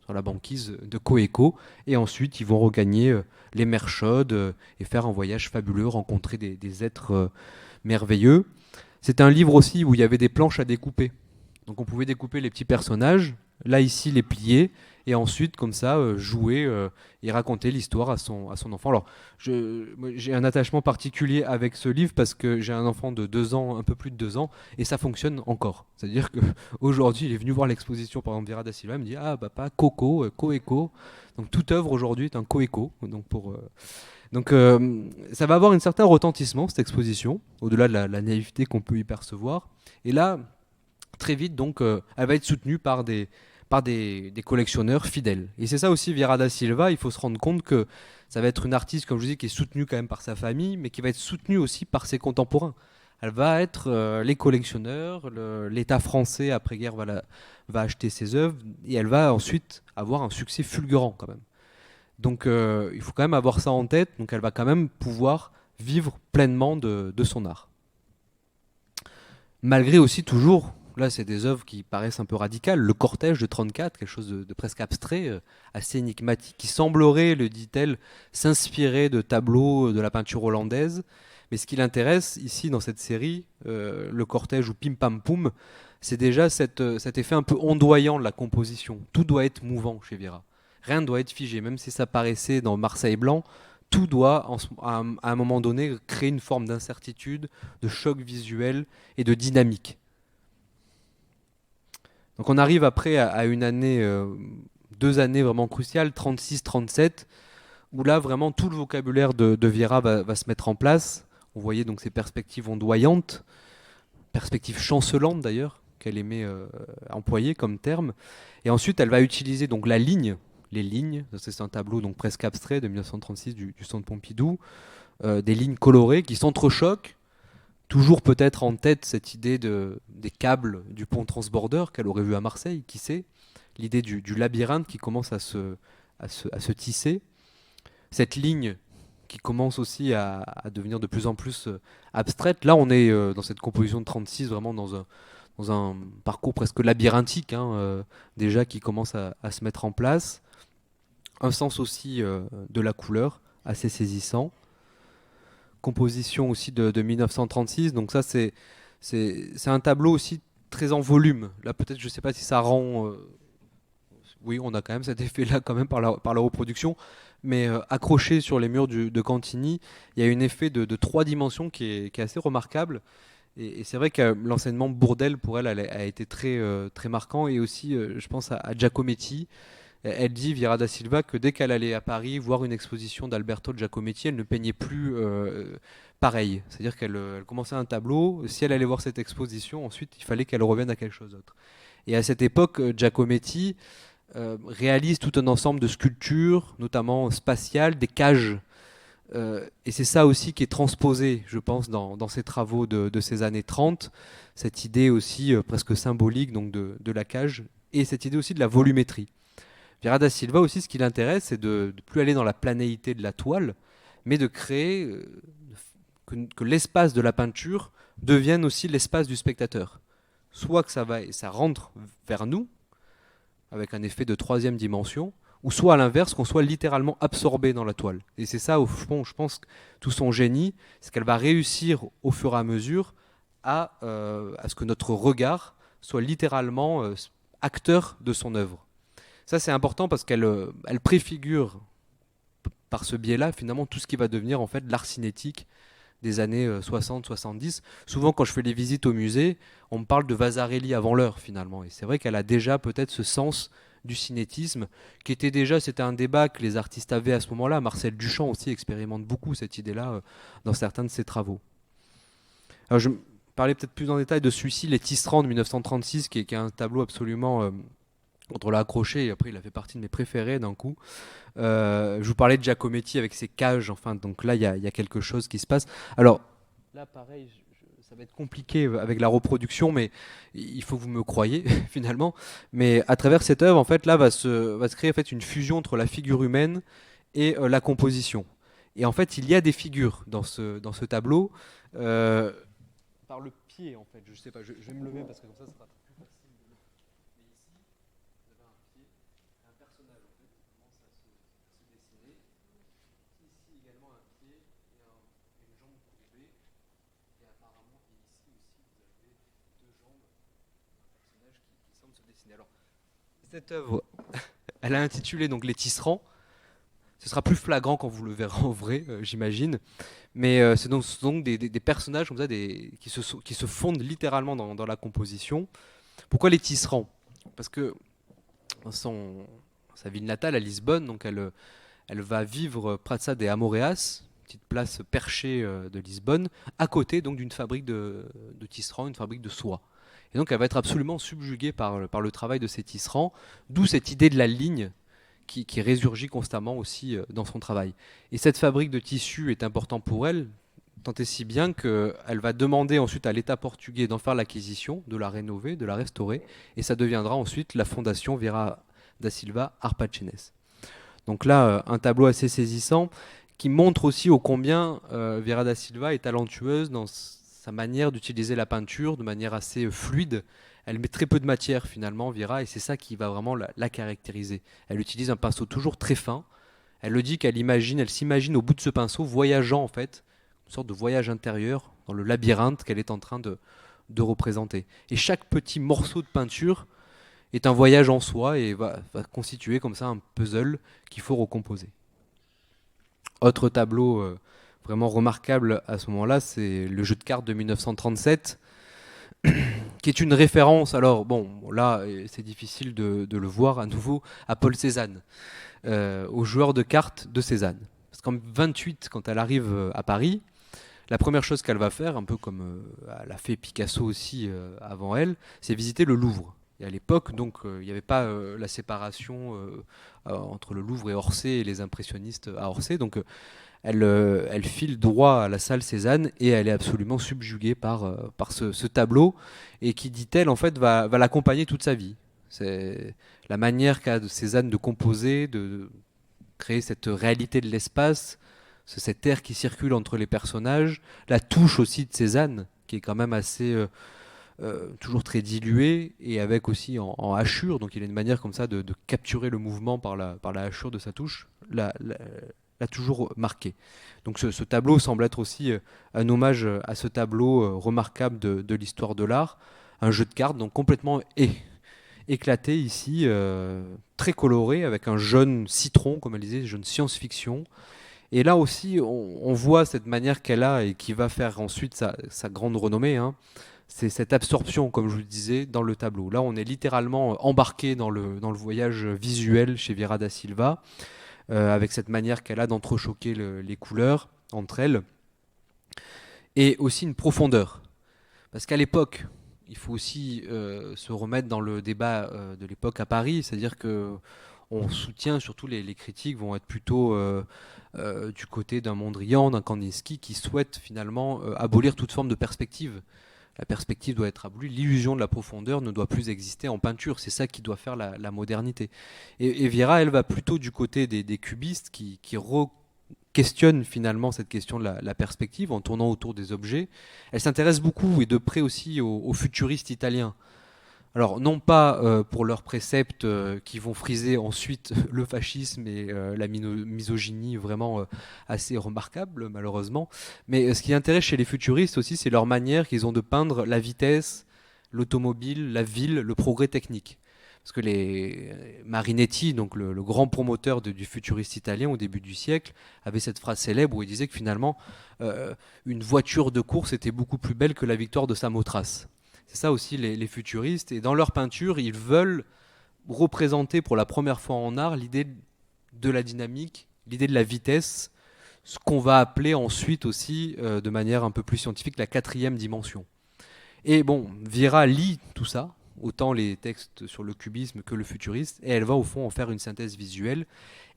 sur la banquise de Coeco, et ensuite ils vont regagner les mers chaudes et faire un voyage fabuleux, rencontrer des êtres merveilleux. C'est un livre aussi où il y avait des planches à découper. Donc on pouvait découper les petits personnages, là ici les plier, et ensuite comme ça jouer et raconter l'histoire à son enfant. Alors j'ai un attachement particulier avec ce livre parce que j'ai un enfant de 2 ans, un peu plus de 2 ans, et ça fonctionne encore. C'est-à-dire qu'aujourd'hui il est venu voir l'exposition par exemple Vieira da Silva, il me dit ah papa Coco, Coeco. Donc toute œuvre aujourd'hui est un Coeco. Donc ça va avoir un certain retentissement cette exposition, au-delà de la naïveté qu'on peut y percevoir. Et là, très vite, donc, elle va être soutenue par des collectionneurs fidèles. Et c'est ça aussi Vieira da Silva, il faut se rendre compte que ça va être une artiste, comme je vous dis, qui est soutenue quand même par sa famille, mais qui va être soutenue aussi par ses contemporains. Elle va être les collectionneurs, l'État français après-guerre va acheter ses œuvres, et elle va ensuite avoir un succès fulgurant quand même. Donc il faut quand même avoir ça en tête, donc elle va quand même pouvoir vivre pleinement de son art. Malgré aussi toujours, là c'est des œuvres qui paraissent un peu radicales, le cortège de 34, quelque chose de presque abstrait, assez énigmatique, qui semblerait, le dit-elle, s'inspirer de tableaux de la peinture hollandaise. Mais ce qui l'intéresse ici dans cette série, le cortège ou Pim Pam Poum, c'est déjà cet effet un peu ondoyant de la composition. Tout doit être mouvant chez Vieira. Rien ne doit être figé, même si ça paraissait dans Marseille blanc, tout doit, à un moment donné, créer une forme d'incertitude, de choc visuel et de dynamique. Donc on arrive après à une année, 2 années vraiment cruciales, 36-37, où là vraiment tout le vocabulaire de Viera va se mettre en place. On voyait donc ces perspectives ondoyantes, perspectives chancelantes d'ailleurs, qu'elle aimait employer comme terme. Et ensuite elle va utiliser donc la ligne, les lignes, c'est un tableau donc presque abstrait de 1936 du Centre Pompidou, des lignes colorées qui s'entrechoquent. Toujours peut-être en tête cette idée des câbles du pont transborder qu'elle aurait vu à Marseille, qui sait. L'idée du labyrinthe qui commence à se tisser. Cette ligne qui commence aussi à devenir de plus en plus abstraite. Là, on est dans cette composition de 36, vraiment dans un parcours presque labyrinthique, déjà qui commence à se mettre en place. Un sens aussi de la couleur, assez saisissant. Composition aussi de 1936. Donc ça, c'est un tableau aussi très en volume. Là, peut-être, je ne sais pas si ça rend... oui, on a quand même cet effet-là quand même par la reproduction. Mais accroché sur les murs de Cantini, il y a un effet de 3 dimensions qui est assez remarquable. Et c'est vrai que l'enseignement Bourdelle, pour elle, a été très, très marquant. Et aussi, je pense à Giacometti. Elle dit, Viera da Silva, que dès qu'elle allait à Paris voir une exposition d'Alberto Giacometti, elle ne peignait plus pareil. C'est-à-dire qu'elle commençait un tableau. Si elle allait voir cette exposition, ensuite, il fallait qu'elle revienne à quelque chose d'autre. Et à cette époque, Giacometti réalise tout un ensemble de sculptures, notamment spatiales, des cages. Et c'est ça aussi qui est transposé, je pense, dans ses travaux de ces années 30. Cette idée aussi presque symbolique donc de la cage. Et cette idée aussi de la volumétrie. Viera da Silva aussi, ce qui l'intéresse, c'est de ne plus aller dans la planéité de la toile, mais de créer que l'espace de la peinture devienne aussi l'espace du spectateur. Soit que ça rentre vers nous, avec un effet de 3e dimension, ou soit à l'inverse, qu'on soit littéralement absorbé dans la toile. Et c'est ça, au fond, je pense, tout son génie, c'est qu'elle va réussir au fur et à mesure à ce que notre regard soit littéralement acteur de son œuvre. Ça, c'est important parce qu'elle préfigure par ce biais-là, finalement, tout ce qui va devenir en fait l'art cinétique des années 60-70. Souvent, quand je fais les visites au musée, on me parle de Vasarely avant l'heure, finalement. Et c'est vrai qu'elle a déjà peut-être ce sens du cinétisme, qui était déjà, c'était un débat que les artistes avaient à ce moment-là. Marcel Duchamp aussi expérimente beaucoup cette idée-là dans certains de ses travaux. Alors, je parlais peut-être plus en détail de celui-ci, Les Tisserands de 1936, qui est un tableau absolument... on l'a accroché et après il a fait partie de mes préférés d'un coup. Je vous parlais de Giacometti avec ses cages, enfin donc là il y a quelque chose qui se passe. Alors là pareil, ça va être compliqué avec la reproduction, mais il faut que vous me croyiez finalement. Mais à travers cette œuvre, en fait, là va se créer en fait une fusion entre la figure humaine et la composition. Et en fait, il y a des figures dans ce tableau par le pied en fait. Je sais pas, je vais me lever parce que comme ça sera plus facile. Alors, cette œuvre, elle a intitulé donc Les Tisserands. Ce sera plus flagrant quand vous le verrez en vrai, j'imagine. Mais c'est donc des personnages comme ça, qui se fondent littéralement dans la composition. Pourquoi les tisserands? Parce que dans sa ville natale à Lisbonne, donc elle va vivre Praça de Amoreas, petite place perchée de Lisbonne, à côté donc d'une fabrique de tisserands, une fabrique de soie. Et donc elle va être absolument subjuguée par le travail de ces tisserands, d'où cette idée de la ligne qui résurgit constamment aussi dans son travail. Et cette fabrique de tissus est importante pour elle, tant et si bien qu'elle va demander ensuite à l'État portugais d'en faire l'acquisition, de la rénover, de la restaurer, et ça deviendra ensuite la fondation Viera da Silva Arpachenes. Donc là, un tableau assez saisissant qui montre aussi ô combien Viera da Silva est talentueuse dans sa manière d'utiliser la peinture de manière assez fluide. Elle met très peu de matière finalement, Viera, et c'est ça qui va vraiment la caractériser. Elle utilise un pinceau toujours très fin. Elle le dit elle s'imagine au bout de ce pinceau voyageant en fait, une sorte de voyage intérieur dans le labyrinthe qu'elle est en train de représenter. Et chaque petit morceau de peinture est un voyage en soi et va constituer comme ça un puzzle qu'il faut recomposer. Autre tableau vraiment remarquable à ce moment-là, c'est le jeu de cartes de 1937, qui est une référence, alors bon, là c'est difficile de le voir à nouveau, à Paul Cézanne, au joueur de cartes de Cézanne. Parce qu'en 28, quand elle arrive à Paris, la première chose qu'elle va faire, un peu comme l'a fait Picasso aussi avant elle, c'est visiter le Louvre. Et à l'époque, donc, il n'y avait pas la séparation entre le Louvre et Orsay et les impressionnistes à Orsay. Donc, elle file droit à la salle Cézanne et elle est absolument subjuguée par ce tableau et qui, dit-elle, en fait, va l'accompagner toute sa vie. C'est la manière qu'a Cézanne de composer, de créer cette réalité de l'espace, cet air qui circule entre les personnages, la touche aussi de Cézanne, qui est quand même assez toujours très diluée et avec aussi en hachure, donc il a une manière comme ça de capturer le mouvement par la hachure de sa touche, l'a toujours marqué. Donc ce tableau semble être aussi un hommage à ce tableau remarquable de l'histoire de l'art, un jeu de cartes donc complètement éclaté ici, très coloré, avec un jaune citron, comme elle disait, jaune science-fiction. Et là aussi, on voit cette manière qu'elle a et qui va faire ensuite sa grande renommée, hein. C'est cette absorption, comme je vous le disais, dans le tableau. Là, on est littéralement embarqué dans le voyage visuel chez Vieira da Silva, avec cette manière qu'elle a d'entrechoquer les couleurs entre elles, et aussi une profondeur. Parce qu'à l'époque, il faut aussi se remettre dans le débat de l'époque à Paris, c'est-à-dire que on soutient, surtout les critiques vont être plutôt du côté d'un Mondrian, d'un Kandinsky, qui souhaite finalement abolir toute forme de perspective. La perspective doit être abolie, l'illusion de la profondeur ne doit plus exister en peinture, c'est ça qui doit faire la modernité. Et Vieira, elle va plutôt du côté des cubistes qui questionnent finalement cette question de la perspective en tournant autour des objets. Elle s'intéresse beaucoup et de près aussi aux futuristes italiens. Alors non pas pour leurs préceptes qui vont friser ensuite le fascisme et la misogynie vraiment assez remarquable malheureusement, mais ce qui intéresse chez les futuristes aussi, c'est leur manière qu'ils ont de peindre la vitesse, l'automobile, la ville, le progrès technique. Parce que Marinetti, donc le grand promoteur du futuriste italien au début du siècle, avait cette phrase célèbre où il disait que finalement une voiture de course était beaucoup plus belle que la victoire de Samothrace. C'est ça aussi les futuristes. Et dans leur peinture, ils veulent représenter pour la première fois en art l'idée de la dynamique, l'idée de la vitesse, ce qu'on va appeler ensuite aussi, de manière un peu plus scientifique, la quatrième dimension. Et bon, Vieira lit tout ça, autant les textes sur le cubisme que le futuriste, et elle va au fond en faire une synthèse visuelle.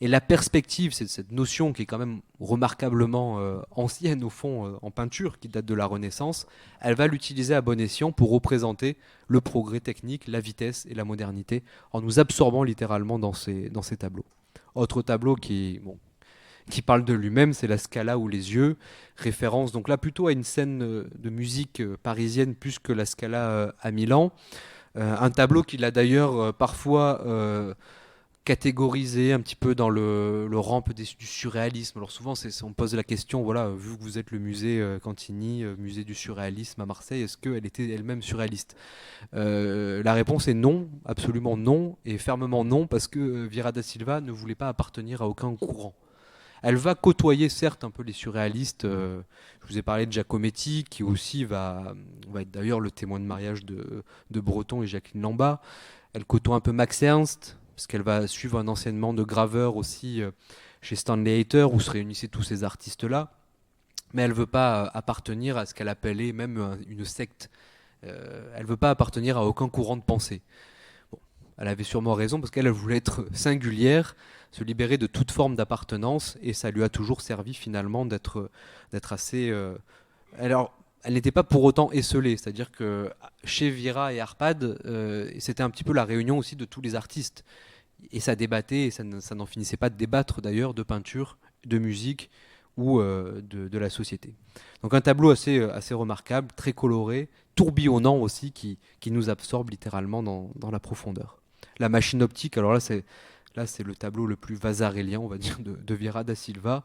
Et la perspective, c'est cette notion qui est quand même remarquablement ancienne au fond en peinture, qui date de la Renaissance, elle va l'utiliser à bon escient pour représenter le progrès technique, la vitesse et la modernité, en nous absorbant littéralement dans ces tableaux. Autre tableau qui parle de lui-même, c'est la Scala ou les yeux, référence donc là plutôt à une scène de musique parisienne plus que la Scala à Milan. Un tableau qu'il a d'ailleurs parfois catégorisé un petit peu dans le rang du surréalisme. Alors souvent on pose la question, voilà, vu que vous êtes le musée Cantini, musée du surréalisme à Marseille, est-ce qu'elle était elle-même surréaliste? La réponse est non, absolument non, et fermement non, parce que Vieira da Silva ne voulait pas appartenir à aucun courant. Elle va côtoyer certes un peu les surréalistes. Je vous ai parlé de Giacometti, qui aussi va être d'ailleurs le témoin de mariage de Breton et Jacqueline Lambert. Elle côtoie un peu Max Ernst, parce qu'elle va suivre un enseignement de graveur aussi chez Stanley Hayter, où se réunissaient tous ces artistes-là. Mais elle ne veut pas appartenir à ce qu'elle appelait même une secte. Elle ne veut pas appartenir à aucun courant de pensée. Bon, elle avait sûrement raison, parce qu'elle voulait être singulière, se libérer de toute forme d'appartenance, et ça lui a toujours servi finalement d'être assez... Alors, elle n'était pas pour autant esselée, c'est-à-dire que chez Vieira et Arpad, c'était un petit peu la réunion aussi de tous les artistes. Et ça débattait, et ça n'en finissait pas de débattre d'ailleurs, de peinture, de musique ou de la société. Donc un tableau assez remarquable, très coloré, tourbillonnant aussi, qui nous absorbe littéralement dans la profondeur. La machine optique, alors là c'est le tableau le plus vasarélien, on va dire, de Vieira da Silva.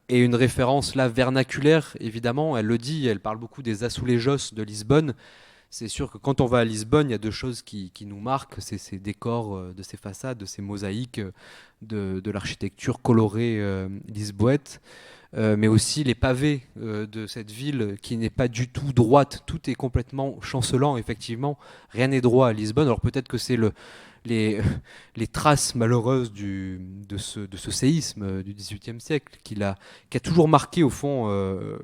Et une référence là vernaculaire, évidemment, elle le dit, elle parle beaucoup des azulejos de Lisbonne. C'est sûr que quand on va à Lisbonne, il y a deux choses qui nous marquent, c'est ces décors de ces façades, de ces mosaïques, de l'architecture colorée lisboète, mais aussi les pavés de cette ville qui n'est pas du tout droite, tout est complètement chancelant, effectivement, rien n'est droit à Lisbonne, alors peut-être que c'est les, les traces malheureuses de ce séisme du XVIIIe siècle qui a toujours marqué au fond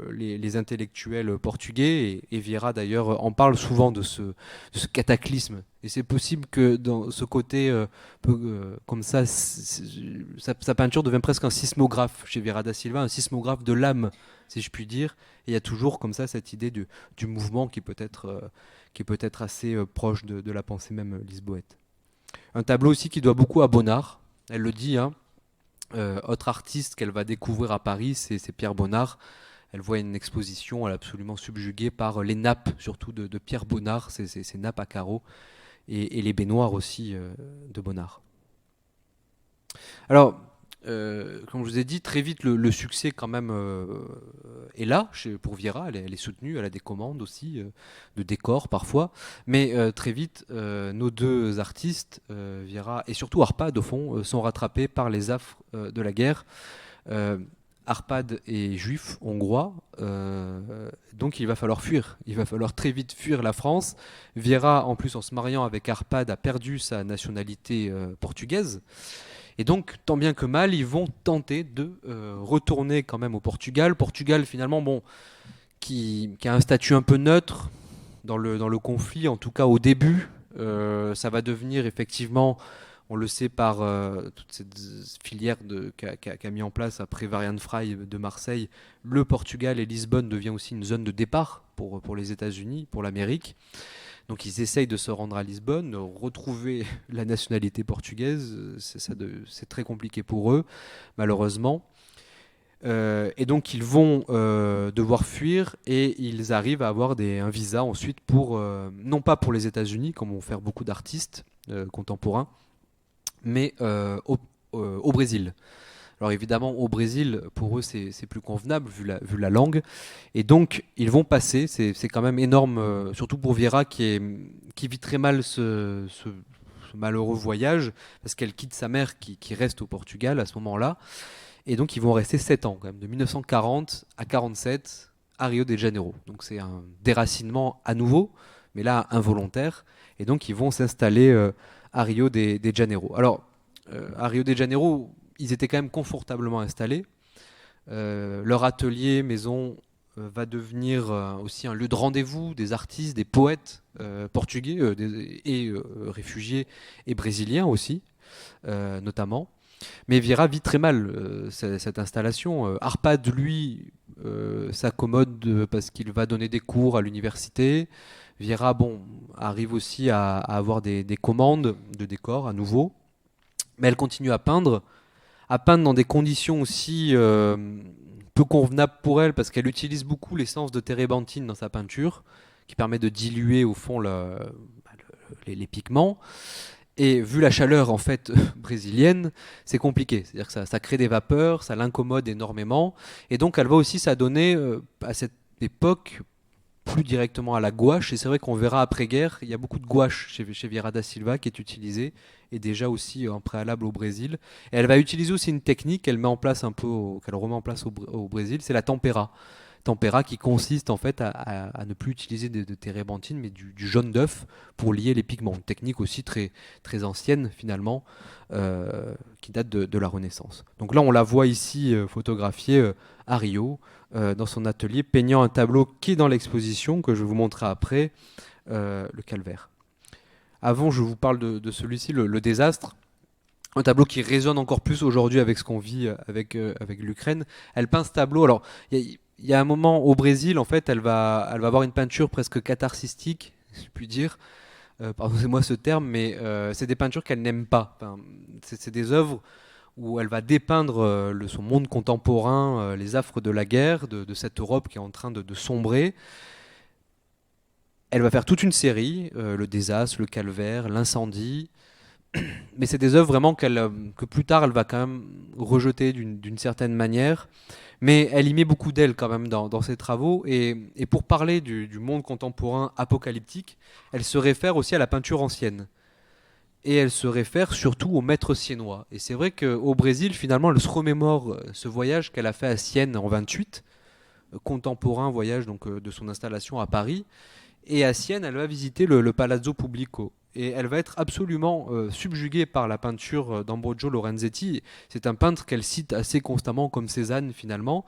les intellectuels portugais et Vieira d'ailleurs en parle souvent de ce cataclysme. Et c'est possible que dans ce côté comme ça, sa peinture devient presque un sismographe chez Vieira da Silva, un sismographe de l'âme, si je puis dire. Et il y a toujours comme ça cette idée du mouvement qui peut être assez proche de la pensée même lisboète. Un tableau aussi qui doit beaucoup à Bonnard. Elle le dit, hein. Autre artiste qu'elle va découvrir à Paris, c'est Pierre Bonnard. Elle voit une exposition, elle est absolument subjuguée par les nappes, surtout de Pierre Bonnard, ces nappes à carreaux, et les baignoires aussi de Bonnard. Alors, comme je vous ai dit, très vite le succès quand même est là pour Vieira, elle est soutenue, elle a des commandes aussi, de décors parfois, mais très vite nos deux artistes, Vieira et surtout Arpad au fond, sont rattrapés par les affres de la guerre. Arpad est juif hongrois, donc il va falloir fuir, il va falloir très vite fuir la France. Vieira, en plus en se mariant avec Arpad, a perdu sa nationalité portugaise. Et donc, tant bien que mal, ils vont tenter de retourner quand même au Portugal. Portugal, finalement, bon, qui a un statut un peu neutre dans le conflit, en tout cas au début. Ça va devenir effectivement, on le sait par toute cette filière qu'a mis en place après Varian Fry de Marseille, le Portugal et Lisbonne devient aussi une zone de départ pour les États-Unis, pour l'Amérique. Donc ils essayent de se rendre à Lisbonne, retrouver la nationalité portugaise, c'est très compliqué pour eux, malheureusement. Et donc ils vont devoir fuir et ils arrivent à avoir un visa ensuite non pas pour les États-Unis, comme vont faire beaucoup d'artistes contemporains, mais au Brésil. Alors évidemment, au Brésil, pour eux, c'est plus convenable vu la langue. Et donc, ils vont passer, c'est quand même énorme, surtout pour Vieira qui vit très mal ce malheureux voyage, parce qu'elle quitte sa mère qui reste au Portugal à ce moment-là. Et donc, ils vont rester 7 ans, quand même, de 1940 à 1947, à Rio de Janeiro. Donc, c'est un déracinement à nouveau, mais là, involontaire. Et donc, ils vont s'installer à Rio de Janeiro. Alors, à Rio de Janeiro, ils étaient quand même confortablement installés. Leur atelier maison va devenir aussi un lieu de rendez-vous des artistes, des poètes portugais et réfugiés et brésiliens aussi, notamment. Mais Vieira vit très mal cette installation. Arpad, lui, s'accommode parce qu'il va donner des cours à l'université. Vieira, bon, arrive aussi à avoir des commandes de décors à nouveau. Mais elle continue à peindre dans des conditions aussi peu convenables pour elle, parce qu'elle utilise beaucoup l'essence de térébenthine dans sa peinture, qui permet de diluer au fond les pigments. Et vu la chaleur en fait brésilienne, c'est compliqué. C'est-à-dire que ça crée des vapeurs, ça l'incommode énormément. Et donc elle va aussi s'adonner à cette époque plus directement à la gouache. Et c'est vrai qu'on verra après-guerre, il y a beaucoup de gouache chez Vieira da Silva qui est utilisée, et déjà aussi en préalable au Brésil. Et elle va utiliser aussi une technique qu'elle met en place qu'elle remet en place au Brésil, c'est la tempera. Tempera qui consiste en fait à ne plus utiliser de térébenthine, mais du jaune d'œuf pour lier les pigments. Une technique aussi très, très ancienne finalement, qui date de la Renaissance. Donc là on la voit ici photographiée à Rio, dans son atelier, peignant un tableau qui est dans l'exposition, que je vous montrerai après, le Calvaire. Avant, je vous parle de celui-ci, le Désastre. Un tableau qui résonne encore plus aujourd'hui avec ce qu'on vit avec l'Ukraine. Elle peint ce tableau. Alors, il y a un moment au Brésil, en fait, elle va avoir une peinture presque catharsistique, si je puis dire. Pardonnez-moi ce terme, mais c'est des peintures qu'elle n'aime pas. Enfin, c'est des œuvres où elle va dépeindre son monde contemporain, les affres de la guerre, de cette Europe qui est en train de sombrer. Elle va faire toute une série, le Désastre, le Calvaire, l'incendie, Mais c'est des œuvres vraiment que plus tard elle va quand même rejeter d'une certaine manière. Mais elle y met beaucoup d'elle quand même dans ses travaux. Et pour parler du monde contemporain apocalyptique, elle se réfère aussi à la peinture ancienne. Et elle se réfère surtout au maître siennois. Et c'est vrai qu'au Brésil, finalement, elle se remémore ce voyage qu'elle a fait à Sienne en 28, contemporain voyage donc, de son installation à Paris. Et à Sienne, elle va visiter le Palazzo Pubblico. Et elle va être absolument subjuguée par la peinture d'Ambrogio Lorenzetti. C'est un peintre qu'elle cite assez constamment comme Cézanne finalement,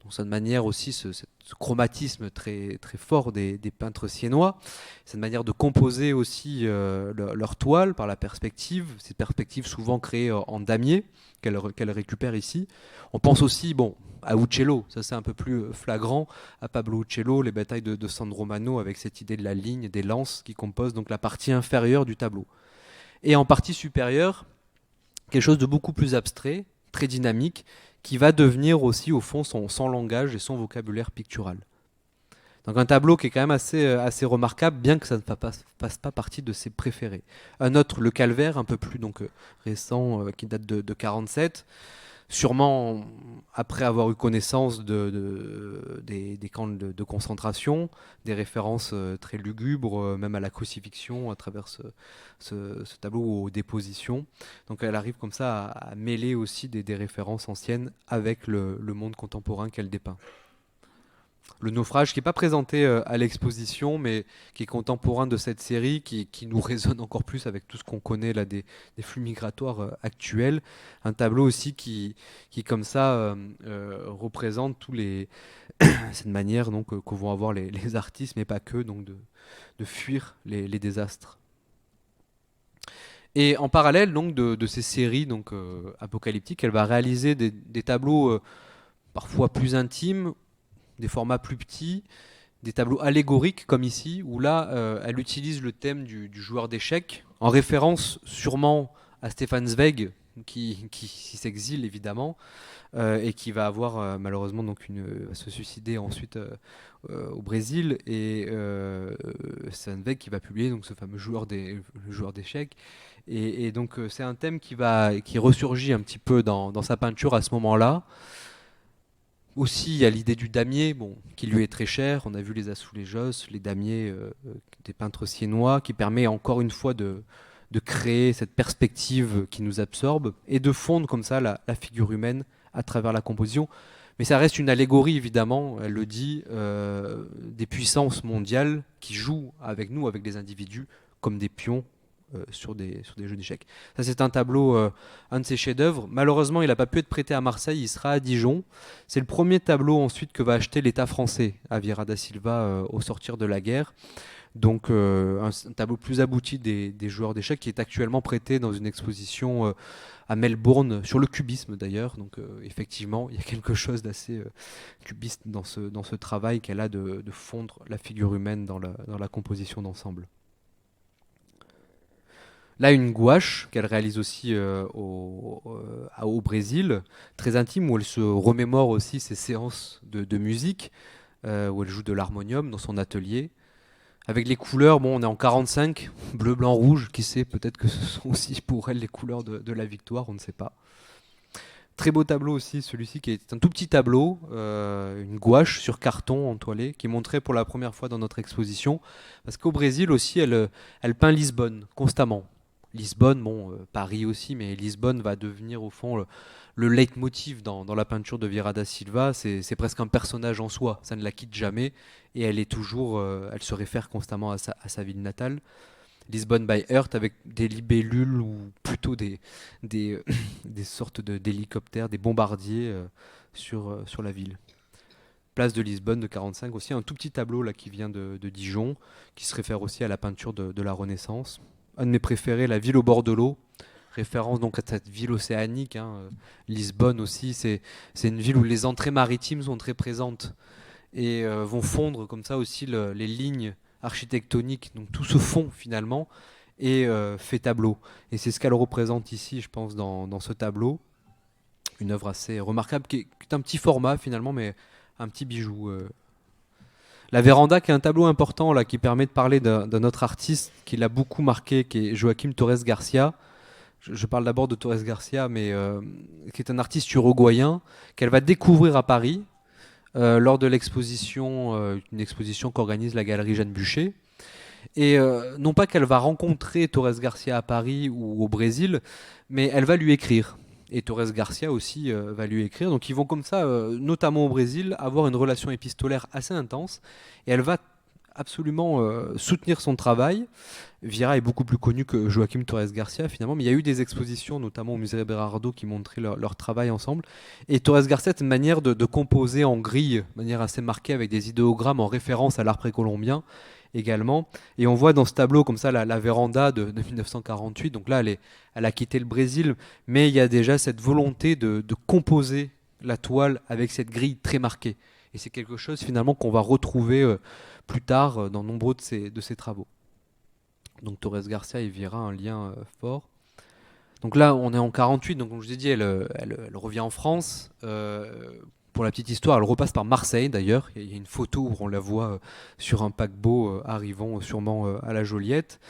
dans cette manière aussi, ce chromatisme très, très fort des peintres siennois, cette manière de composer aussi leur toile par la perspective, ces perspectives souvent créées en damier qu'elle récupère ici. On pense aussi, bon, à Uccello, ça c'est un peu plus flagrant, à Pablo Uccello, les batailles de San Romano avec cette idée de la ligne, des lances qui composent donc la partie inférieure du tableau. Et en partie supérieure, quelque chose de beaucoup plus abstrait, très dynamique, qui va devenir aussi au fond son langage et son vocabulaire pictural. Donc un tableau qui est quand même assez remarquable, bien que ça ne fasse pas partie de ses préférés. Un autre, le Calvaire, un peu plus donc, récent, qui date de 47, sûrement après avoir eu connaissance des camps de concentration, des références très lugubres, même à la crucifixion à travers ce tableau aux dépositions. Donc elle arrive comme ça à mêler aussi des références anciennes avec le monde contemporain qu'elle dépeint. Le naufrage, qui n'est pas présenté à l'exposition, mais qui est contemporain de cette série, qui nous résonne encore plus avec tout ce qu'on connaît là des flux migratoires actuels. Un tableau aussi qui comme ça, représente tous les cette manière donc que vont avoir les artistes, mais pas que, donc de fuir les désastres. Et en parallèle donc de ces séries donc apocalyptiques, elle va réaliser des tableaux parfois plus intimes, des formats plus petits, des tableaux allégoriques comme ici, où là, elle utilise le thème du joueur d'échecs, en référence sûrement à Stefan Zweig, qui s'exile évidemment, et qui va avoir malheureusement donc va se suicider ensuite au Brésil, et Stefan Zweig qui va publier donc ce fameux le joueur d'échecs. Et donc c'est un thème qui ressurgit un petit peu dans sa peinture à ce moment-là. Aussi, il y a l'idée du damier, bon, qui lui est très cher. On a vu les Azulejos, les damiers des peintres siennois, qui permet encore une fois de créer cette perspective qui nous absorbe et de fondre comme ça la figure humaine à travers la composition. Mais ça reste une allégorie, évidemment, elle le dit, des puissances mondiales qui jouent avec nous, avec des individus, comme des pions sur des jeux d'échecs. Ça, c'est un tableau, un de ses chefs-d'œuvre. Malheureusement, il n'a pas pu être prêté à Marseille, il sera à Dijon. C'est le premier tableau ensuite que va acheter l'État français à Vieira da Silva au sortir de la guerre. Donc un tableau plus abouti des joueurs d'échecs qui est actuellement prêté dans une exposition à Melbourne sur le cubisme d'ailleurs. Donc effectivement, il y a quelque chose d'assez cubiste dans ce travail qu'elle a de fondre la figure humaine dans la composition d'ensemble. Là, une gouache qu'elle réalise aussi au Brésil, très intime, où elle se remémore aussi ses séances de musique, où elle joue de l'harmonium dans son atelier. Avec les couleurs, bon, on est en 45, bleu, blanc, rouge, qui sait, peut-être que ce sont aussi pour elle les couleurs de la victoire, on ne sait pas. Très beau tableau aussi, celui-ci, qui est un tout petit tableau, une gouache sur carton entoilé, qui est montré pour la première fois dans notre exposition, parce qu'au Brésil aussi, elle peint Lisbonne, constamment. Lisbonne, bon, Paris aussi, mais Lisbonne va devenir au fond le leitmotiv dans la peinture de Vieira da Silva. C'est presque un personnage en soi, ça ne la quitte jamais, et elle est toujours, elle se réfère constamment à sa ville natale. Lisbonne by Earth avec des libellules ou plutôt des sortes d'hélicoptères, des bombardiers sur la ville. Place de Lisbonne de 45 aussi, un tout petit tableau là qui vient de Dijon, qui se réfère aussi à la peinture de la Renaissance. Un de mes préférés, la ville au bord de l'eau, référence donc à cette ville océanique. Lisbonne aussi, c'est une ville où les entrées maritimes sont très présentes et vont fondre comme ça aussi les lignes architectoniques. Donc tout se fond finalement et fait tableau. Et c'est ce qu'elle représente ici, je pense, dans ce tableau. Une œuvre assez remarquable qui est un petit format finalement, mais un petit bijou. La Véranda, qui est un tableau important là, qui permet de parler d'un autre artiste qui l'a beaucoup marqué, qui est Joaquim Torres Garcia, je parle d'abord de Torres Garcia, mais qui est un artiste uruguayen qu'elle va découvrir à Paris lors de l'exposition, une exposition qu'organise la galerie Jeanne Bucher. Et non pas qu'elle va rencontrer Torres Garcia à Paris ou au Brésil, mais elle va lui écrire. Et Torres Garcia aussi va lui écrire. Donc ils vont comme ça, notamment au Brésil, avoir une relation épistolaire assez intense. Et elle va absolument soutenir son travail. Viera est beaucoup plus connu que Joaquim Torres Garcia finalement, mais il y a eu des expositions, notamment au Musée Berardo, qui montraient leur travail ensemble. Et Torres Garcia a une manière de composer en grille, de manière assez marquée, avec des idéogrammes en référence à l'art précolombien également. Et on voit dans ce tableau comme ça la véranda de 1948. Donc là, elle a quitté le Brésil, mais il y a déjà cette volonté de composer la toile avec cette grille très marquée. Et c'est quelque chose finalement qu'on va retrouver plus tard dans nombreux de ses travaux. Donc Torres Garcia et Viera, un lien fort. Donc là, on est en 48, donc comme je vous ai dit, elle revient en France. Pour la petite histoire, elle repasse par Marseille d'ailleurs. Il y a une photo où on la voit sur un paquebot arrivant sûrement à la Joliette.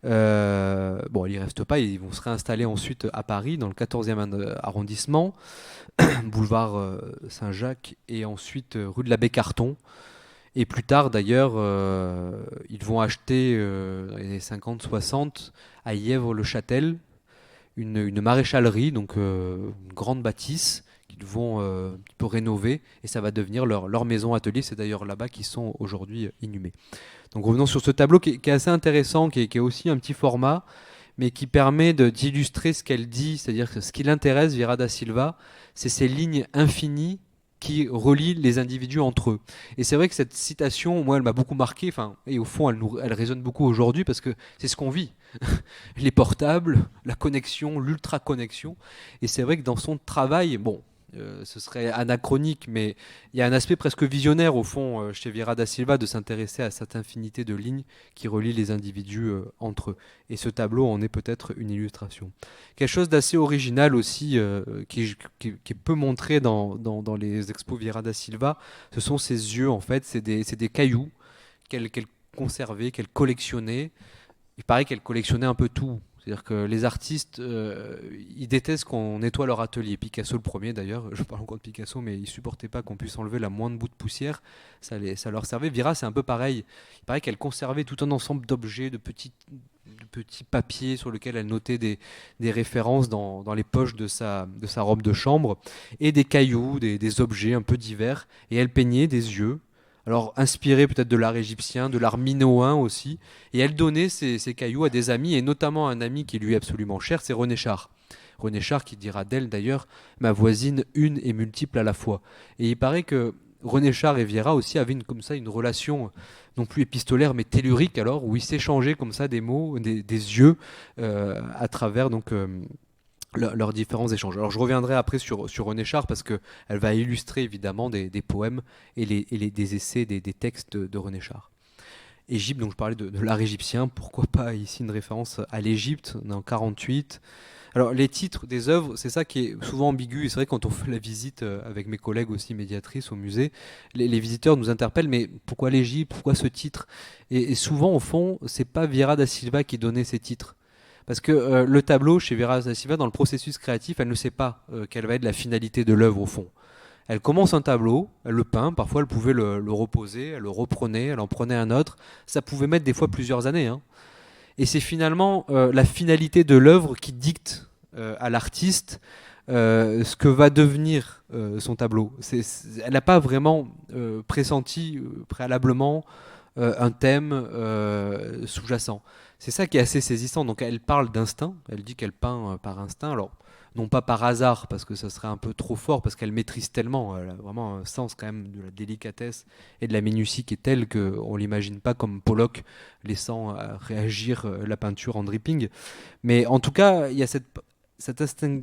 Bon, elle y reste pas, ils vont se réinstaller ensuite à Paris, dans le 14e arrondissement, boulevard Saint-Jacques, et ensuite rue de l'Abbé Carton. Et plus tard, d'ailleurs, ils vont acheter, dans les années 50-60, à Yèvre-le-Châtel, une maréchalerie, donc une grande bâtisse, qu'ils vont un petit peu rénover, et ça va devenir leur maison atelier. C'est d'ailleurs là-bas qu'ils sont aujourd'hui inhumés. Donc revenons sur ce tableau qui est assez intéressant, qui est aussi un petit format, mais qui permet d'illustrer ce qu'elle dit, c'est-à-dire que ce qui l'intéresse, Vieira da Silva, c'est ces lignes infinies qui relient les individus entre eux. Et c'est vrai que cette citation, moi, elle m'a beaucoup marqué, et au fond, elle résonne beaucoup aujourd'hui, parce que c'est ce qu'on vit. Les portables, la connexion, l'ultra-connexion. Et c'est vrai que dans son travail, bon, ce serait anachronique, mais il y a un aspect presque visionnaire, au fond, chez Vieira da Silva, de s'intéresser à cette infinité de lignes qui relient les individus entre eux. Et ce tableau en est peut-être une illustration. Quelque chose d'assez original aussi, qui est peu montré dans les expos Vieira da Silva, ce sont ses yeux, en fait. C'est des cailloux qu'elle conservait, qu'elle collectionnait. Il paraît qu'elle collectionnait un peu tout. C'est-à-dire que les artistes, ils détestent qu'on nettoie leur atelier. Picasso le premier d'ailleurs, je parle encore de Picasso, mais ils supportaient pas qu'on puisse enlever la moindre bout de poussière. Ça leur servait. Vieira, c'est un peu pareil. Il paraît qu'elle conservait tout un ensemble d'objets, de petits papiers sur lesquels elle notait des références dans les poches de sa robe de chambre, et des cailloux, des objets un peu divers. Et elle peignait des yeux. Alors, inspirée peut-être de l'art égyptien, de l'art minoen aussi. Et elle donnait ces cailloux à des amis, et notamment un ami qui lui est absolument cher, c'est René Char. René Char qui dira d'elle d'ailleurs, ma voisine une et multiple à la fois. Et il paraît que René Char et Vieira aussi avaient comme ça une relation non plus épistolaire mais tellurique, alors, où ils s'échangeaient comme ça des mots, des yeux, à travers donc leurs différents échanges. Alors je reviendrai après sur René Char, parce qu'elle va illustrer évidemment des poèmes et des essais, des textes de René Char. Égypte, donc je parlais de l'art égyptien, pourquoi pas ici une référence à l'Égypte, on est en 48. Alors les titres des œuvres, c'est ça qui est souvent ambigu, et c'est vrai que quand on fait la visite avec mes collègues aussi médiatrices au musée, les visiteurs nous interpellent, mais pourquoi l'Égypte, pourquoi ce titre, et souvent au fond, c'est pas Vieira da Silva qui donnait ces titres. Parce que le tableau, chez Vieira da Silva, dans le processus créatif, elle ne sait pas quelle va être la finalité de l'œuvre au fond. Elle commence un tableau, elle le peint, parfois elle pouvait le reposer, elle le reprenait, elle en prenait un autre. Ça pouvait mettre des fois plusieurs années. Hein. Et c'est finalement la finalité de l'œuvre qui dicte à l'artiste ce que va devenir son tableau. Elle n'a pas vraiment pressenti préalablement un thème sous-jacent. C'est ça qui est assez saisissant. Donc elle parle d'instinct, elle dit qu'elle peint par instinct. Alors, non pas par hasard, parce que ça serait un peu trop fort, parce qu'elle maîtrise tellement, elle a vraiment un sens quand même de la délicatesse et de la minutie qui est telle qu'on ne l'imagine pas comme Pollock laissant réagir la peinture en dripping. Mais en tout cas, il y a cet aspect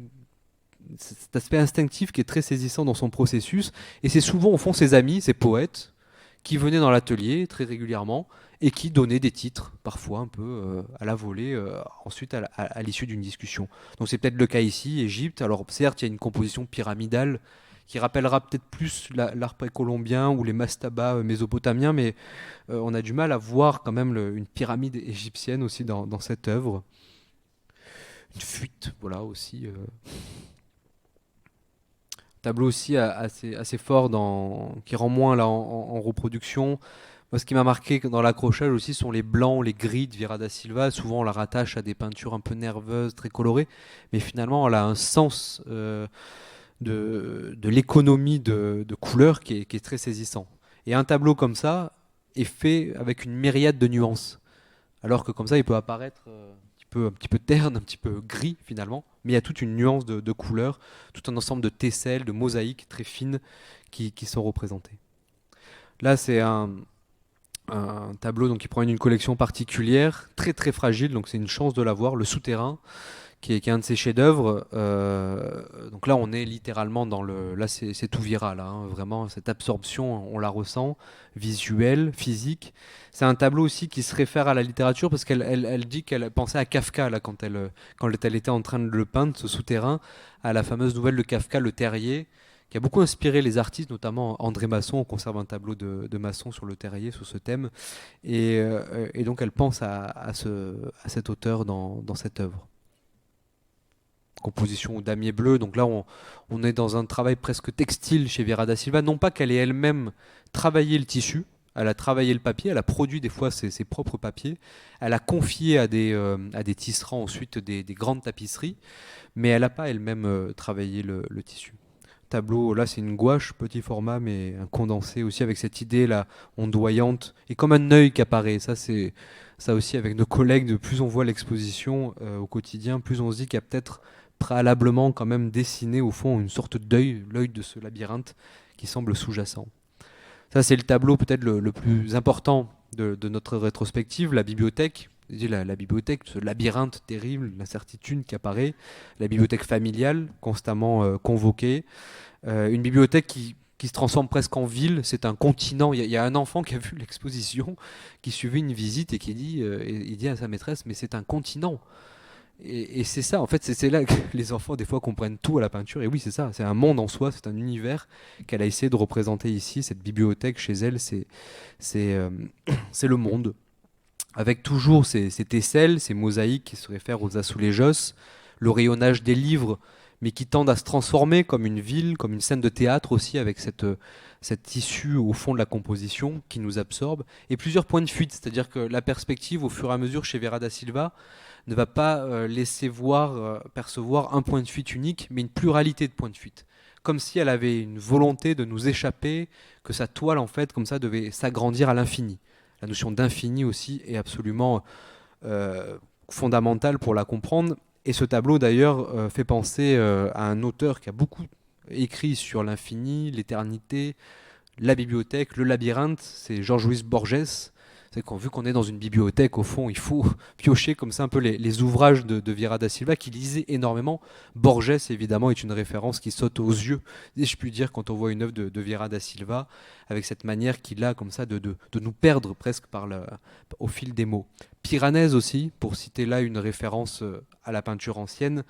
instinctif qui est très saisissant dans son processus, et c'est souvent au fond ses amis, ses poètes, qui venaient dans l'atelier très régulièrement et qui donnaient des titres, parfois un peu à la volée, ensuite à l'issue d'une discussion. Donc c'est peut-être le cas ici, Égypte. Alors certes, il y a une composition pyramidale qui rappellera peut-être plus l'art précolombien ou les mastabas mésopotamiens, mais on a du mal à voir quand même une pyramide égyptienne aussi dans cette œuvre. fuite, voilà aussi. Tableau aussi assez fort qui rend moins là en reproduction. Moi, ce qui m'a marqué dans l'accrochage aussi sont les blancs, les gris de Vieira da Silva. Souvent, on la rattache à des peintures un peu nerveuses, très colorées, mais finalement, elle a un sens de l'économie de couleurs qui est très saisissant. Et un tableau comme ça est fait avec une myriade de nuances. Alors que comme ça, il peut apparaître un petit peu terne, un petit peu gris finalement, mais il y a toute une nuance de couleurs, tout un ensemble de tesselles, de mosaïques très fines qui sont représentées. Là, c'est un tableau donc, qui provient d'une collection particulière, très très fragile, donc c'est une chance de l'avoir, Le Souterrain, qui est un de ses chefs-d'œuvre. Donc là, on est littéralement dans le. Là, c'est tout viral, hein, vraiment, cette absorption, on la ressent, visuelle, physique. C'est un tableau aussi qui se réfère à la littérature parce qu'elle dit qu'elle pensait à Kafka là, quand elle était en train de le peindre, ce souterrain, à la fameuse nouvelle de Kafka, Le Terrier, qui a beaucoup inspiré les artistes, notamment André Masson. On conserve un tableau de Masson sur Le Terrier, sur ce thème. Et donc, elle pense à cet auteur dans cette œuvre. Composition au damier bleu. Donc là, on est dans un travail presque textile chez Vieira da Silva. Non pas qu'elle ait elle-même travaillé le tissu, elle a travaillé le papier, elle a produit des fois ses propres papiers, elle a confié à des tisserands ensuite des grandes tapisseries, mais elle n'a pas elle-même travaillé le tissu. Tableau, là c'est une gouache, petit format, mais un condensé aussi avec cette idée là ondoyante et comme un œil qui apparaît. Ça aussi avec nos collègues, de plus on voit l'exposition au quotidien, plus on se dit qu'il y a peut-être préalablement quand même dessiné au fond une sorte d'œil, l'œil de ce labyrinthe qui semble sous-jacent. Ça c'est le tableau peut-être le plus important de notre rétrospective, la bibliothèque. La bibliothèque, ce labyrinthe terrible, l'incertitude qui apparaît, la bibliothèque familiale constamment convoquée, une bibliothèque qui se transforme presque en ville, c'est un continent. Il y a un enfant qui a vu l'exposition, qui suivait une visite et qui il dit à sa maîtresse, mais c'est un continent. Et c'est ça, en fait, c'est là que les enfants, des fois, comprennent tout à la peinture. Et oui, c'est ça, c'est un monde en soi, c'est un univers qu'elle a essayé de représenter ici. Cette bibliothèque, chez elle, c'est le monde. Avec toujours ces tesselles, ces mosaïques qui se réfèrent aux azulejos, le rayonnage des livres, mais qui tendent à se transformer comme une ville, comme une scène de théâtre aussi, avec cette tissu au fond de la composition qui nous absorbe, et plusieurs points de fuite, c'est-à-dire que la perspective, au fur et à mesure, chez Vieira da Silva, ne va pas laisser percevoir un point de fuite unique, mais une pluralité de points de fuite. Comme si elle avait une volonté de nous échapper, que sa toile, en fait, comme ça, devait s'agrandir à l'infini. La notion d'infini aussi est absolument fondamentale pour la comprendre. Et ce tableau, d'ailleurs, fait penser à un auteur qui a beaucoup écrit sur l'infini, l'éternité, la bibliothèque, le labyrinthe. C'est Jorge Borges. C'est qu'on, vu qu'on est dans une bibliothèque, au fond, il faut piocher comme ça un peu les ouvrages de Vieira da Silva, qui lisait énormément. Borges, évidemment, est une référence qui saute aux yeux, si je puis dire, quand on voit une œuvre de Vieira da Silva, avec cette manière qu'il a comme ça de nous perdre presque au fil des mots. Piranèse aussi, pour citer là une référence à la peinture ancienne,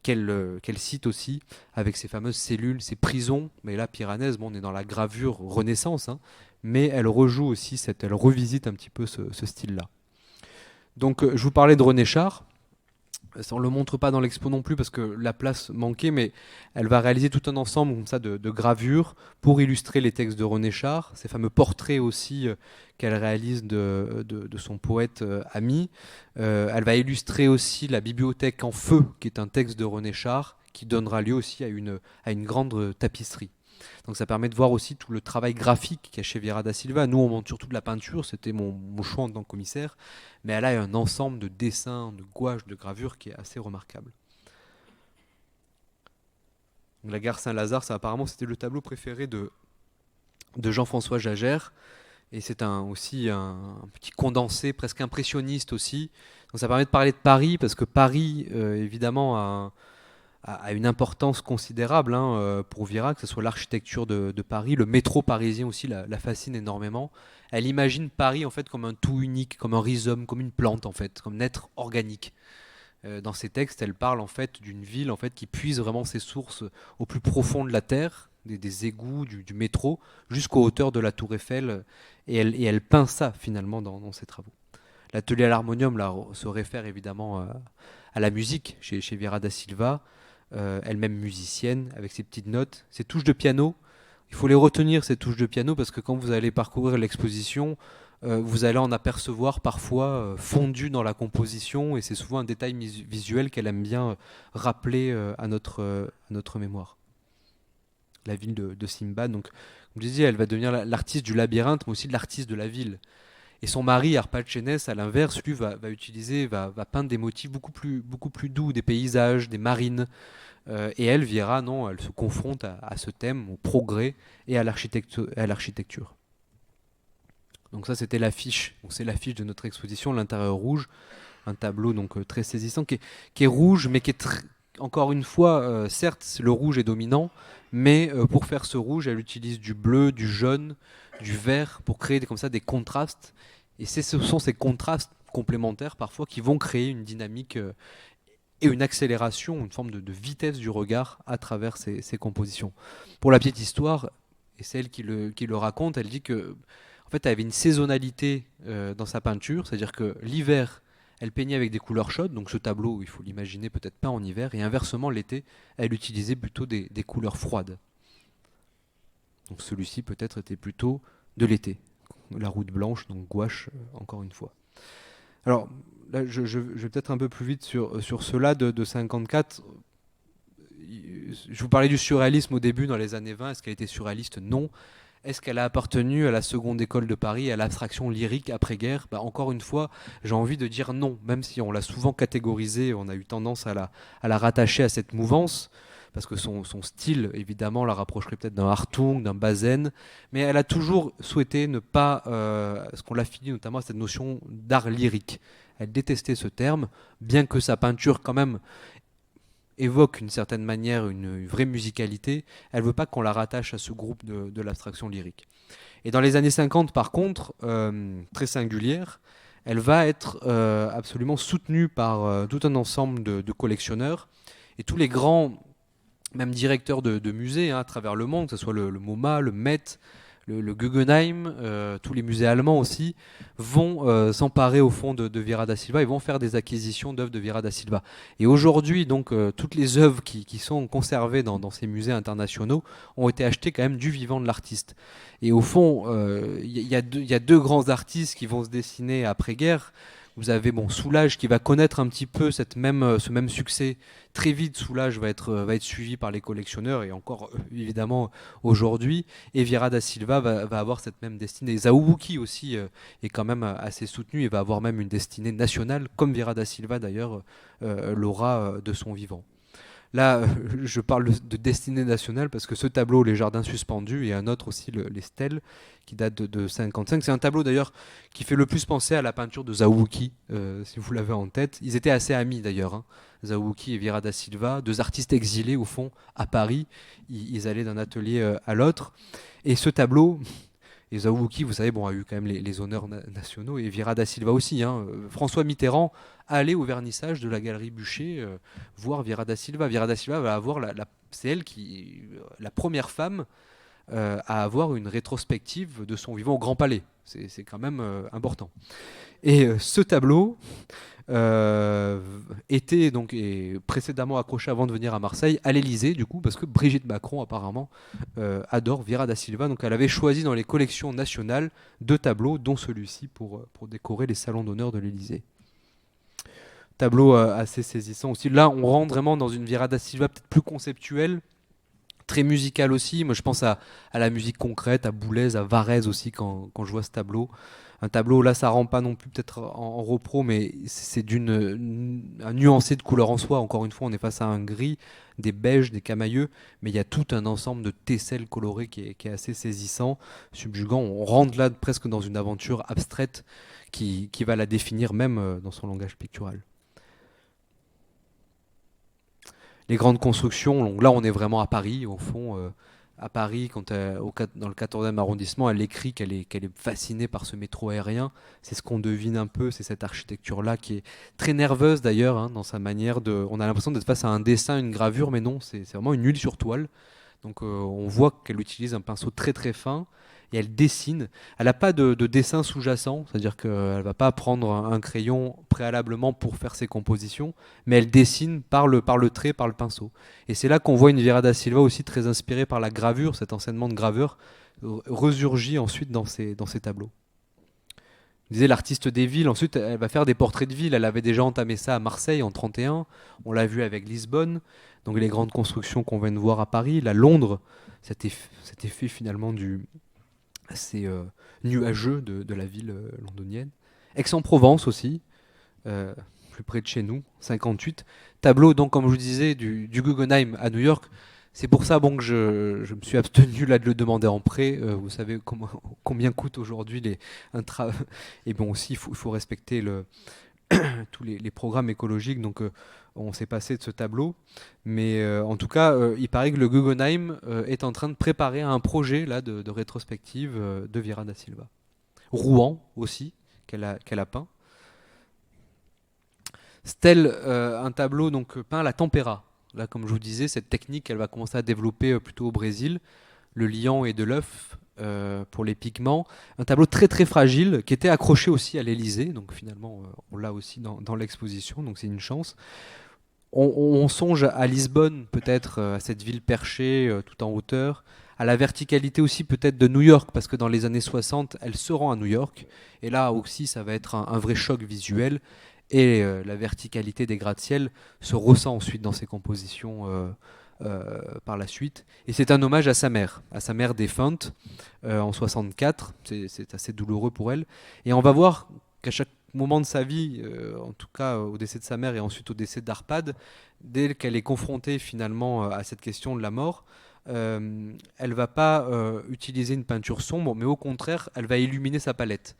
qu'elle cite aussi, avec ses fameuses cellules, ses prisons. Mais là, Piranèse, on est dans la gravure Renaissance, hein, mais elle rejoue aussi, elle revisite un petit peu ce style-là. Donc je vous parlais de René Char. Ça, on ne le montre pas dans l'expo non plus parce que la place manquait, mais elle va réaliser tout un ensemble comme ça, de gravures pour illustrer les textes de René Char, ces fameux portraits aussi qu'elle réalise de son poète ami. Elle va illustrer aussi la bibliothèque en feu, qui est un texte de René Char, qui donnera lieu aussi à une grande tapisserie. Donc ça permet de voir aussi tout le travail graphique qu'il y a chez Vieira da Silva. Nous, on montre surtout de la peinture, c'était mon choix en tant que commissaire, mais elle a un ensemble de dessins, de gouaches, de gravures qui est assez remarquable. Donc, la gare Saint-Lazare, apparemment, c'était le tableau préféré de Jean-François Jagère, et c'est aussi un petit condensé presque impressionniste aussi. Donc ça permet de parler de Paris, parce que Paris, évidemment, a une importance considérable pour Vieira, que ce soit l'architecture de Paris, le métro parisien aussi la fascine énormément. Elle imagine Paris en fait comme un tout unique, comme un rhizome, comme une plante en fait, comme un être organique. Dans ses textes, elle parle en fait d'une ville en fait qui puise vraiment ses sources au plus profond de la terre, des égouts, du métro, jusqu'aux hauteurs de la Tour Eiffel, et elle peint ça finalement dans ses travaux. L'atelier à l'harmonium là, se réfère évidemment à la musique chez Vieira da Silva, elle-même musicienne, avec ses petites notes, ses touches de piano. Il faut les retenir, ces touches de piano, parce que quand vous allez parcourir l'exposition, vous allez en apercevoir parfois fondu dans la composition, et c'est souvent un détail visuel qu'elle aime bien rappeler à notre mémoire. La ville de Simba, donc, comme je disais, elle va devenir l'artiste du labyrinthe, mais aussi de l'artiste de la ville. Et son mari, Arpad Chenes, à l'inverse, lui, va peindre des motifs beaucoup plus doux, des paysages, des marines. Et elle, Viera, non, elle se confronte à ce thème, au progrès et à l'architecture. Donc ça, c'était l'affiche. Donc c'est l'affiche de notre exposition, l'intérieur rouge, un tableau donc très saisissant, qui est rouge, mais qui est encore une fois, certes, le rouge est dominant, mais pour faire ce rouge, elle utilise du bleu, du jaune, du vert, pour créer comme ça des contrastes. Et ce sont ces contrastes complémentaires parfois qui vont créer une dynamique et une accélération, une forme de vitesse du regard à travers ces compositions. Pour la petite histoire, et c'est elle qui le raconte, elle dit que en fait, elle avait une saisonnalité dans sa peinture, c'est-à-dire que l'hiver, elle peignait avec des couleurs chaudes, donc ce tableau, il faut l'imaginer peut-être pas en hiver, et inversement, l'été, elle utilisait plutôt des couleurs froides. Donc celui-ci peut-être était plutôt de l'été. La route blanche, donc gouache, encore une fois. Alors, là, je vais peut-être un peu plus vite sur cela de 54. Je vous parlais du surréalisme au début, dans les années 20. Est-ce qu'elle était surréaliste? Non. Est-ce qu'elle a appartenu à la seconde école de Paris, à l'abstraction lyrique après-guerre? Encore une fois, j'ai envie de dire non, même si on l'a souvent catégorisée, on a eu tendance à la rattacher à cette mouvance, parce que son style, évidemment, la rapprocherait peut-être d'un Hartung, d'un Bazaine, mais elle a toujours souhaité ne pas, ce qu'on l'a fini notamment à cette notion d'art lyrique. Elle détestait ce terme, bien que sa peinture quand même évoque d'une certaine manière une vraie musicalité, elle ne veut pas qu'on la rattache à ce groupe de l'abstraction lyrique. Et dans les années 50, par contre, très singulière, elle va être absolument soutenue par tout un ensemble de collectionneurs, et tous les grands, même directeurs de musées à travers le monde, que ce soit le MoMA, le Met, le Guggenheim, tous les musées allemands aussi, vont s'emparer au fond de Vieira da Silva et vont faire des acquisitions d'œuvres de Vieira da Silva. Et aujourd'hui, donc, toutes les œuvres qui sont conservées dans ces musées internationaux ont été achetées quand même du vivant de l'artiste. Et au fond, il y a deux grands artistes qui vont se dessiner après-guerre. Vous avez Soulage qui va connaître un petit peu ce même succès. Très vite, Soulage va être suivi par les collectionneurs et encore évidemment aujourd'hui. Et Vieira da Silva va avoir cette même destinée. Zawuki aussi est quand même assez soutenu et va avoir même une destinée nationale, comme Vieira da Silva d'ailleurs l'aura de son vivant. Là, je parle de destinée nationale parce que ce tableau, Les Jardins suspendus, et un autre aussi, Les Stèles, qui date de 55. C'est un tableau d'ailleurs qui fait le plus penser à la peinture de Zawuki, si vous l'avez en tête. Ils étaient assez amis d'ailleurs, hein. Zawuki et Vieira da Silva, deux artistes exilés au fond à Paris. Ils allaient d'un atelier à l'autre. Et ce tableau, et Zawuki, vous savez, a eu quand même les honneurs nationaux, et Vieira da Silva aussi. Hein. François Mitterrand allait au vernissage de la Galerie Bûcher voir Vieira da Silva. Vieira da Silva va avoir, c'est elle qui, la première femme à avoir une rétrospective de son vivant au Grand Palais. C'est quand même important. Et ce tableau était donc précédemment accroché avant de venir à Marseille à l'Élysée, du coup, parce que Brigitte Macron apparemment adore Vieira da Silva. Donc elle avait choisi dans les collections nationales 2 tableaux, dont celui-ci pour décorer les salons d'honneur de l'Élysée. Tableau assez saisissant aussi. Là, on rentre vraiment dans une Vieira da Silva peut-être plus conceptuelle, très musicale aussi. Moi, je pense à la musique concrète, à Boulez, à Varèse aussi quand je vois ce tableau. Un tableau, là, ça rend pas non plus peut-être en repro, mais c'est un nuancé de couleur en soi. Encore une fois, on est face à un gris, des beiges, des camailleux, mais il y a tout un ensemble de tesselles colorées qui est assez saisissant, subjugant. On rentre là presque dans une aventure abstraite qui va la définir même dans son langage pictural. Les grandes constructions, donc là on est vraiment à Paris, au fond. À Paris, dans le 14e arrondissement, elle écrit qu'elle est fascinée par ce métro aérien. C'est ce qu'on devine un peu, c'est cette architecture-là qui est très nerveuse d'ailleurs, hein, dans sa manière de... On a l'impression d'être face à un dessin, une gravure, mais non, c'est vraiment une huile sur toile. Donc on voit qu'elle utilise un pinceau très très fin et elle dessine. Elle n'a pas de dessin sous-jacent, c'est-à-dire qu'elle ne va pas prendre un crayon préalablement pour faire ses compositions, mais elle dessine par le trait, par le pinceau. Et c'est là qu'on voit une Vieira da Silva aussi très inspirée par la gravure, cet enseignement de graveur resurgit ensuite dans ses tableaux. Je disais l'artiste des villes, ensuite elle va faire des portraits de villes. Elle avait déjà entamé ça à Marseille en 31, on l'a vu avec Lisbonne, donc les grandes constructions qu'on vient de voir à Paris, là Londres, cet effet finalement assez nuageux de la ville londonienne. Aix-en-Provence aussi, euh, plus près de chez nous, 58. Tableau, donc, comme je vous disais, du Guggenheim à New York. C'est pour ça bon, que je me suis abstenu là de le demander en prêt. Vous savez combien coûte aujourd'hui et bon aussi, il faut respecter tous les programmes écologiques. Donc, on s'est passé de ce tableau. Mais en tout cas, il paraît que le Guggenheim est en train de préparer un projet là, de rétrospective de Vieira da Silva. Rouen aussi, qu'elle a peint. Stèle, un tableau donc peint à la tempéra. Là, comme je vous disais, cette technique, elle va commencer à développer plutôt au Brésil. Le liant et de l'œuf pour les pigments. Un tableau très très fragile qui était accroché aussi à l'Élysée. Donc finalement, on l'a aussi dans l'exposition. Donc c'est une chance. On songe à Lisbonne, peut-être, à cette ville perchée tout en hauteur, à la verticalité aussi peut-être de New York, parce que dans les années 60, elle se rend à New York, et là aussi ça va être un vrai choc visuel, et la verticalité des gratte-ciel se ressent ensuite dans ses compositions par la suite. Et c'est un hommage à sa mère défunte en 64, c'est assez douloureux pour elle, et on va voir qu'à chaque moment de sa vie, en tout cas au décès de sa mère et ensuite au décès d'Arpad, dès qu'elle est confrontée finalement à cette question de la mort, elle va pas utiliser une peinture sombre, mais au contraire, elle va illuminer sa palette.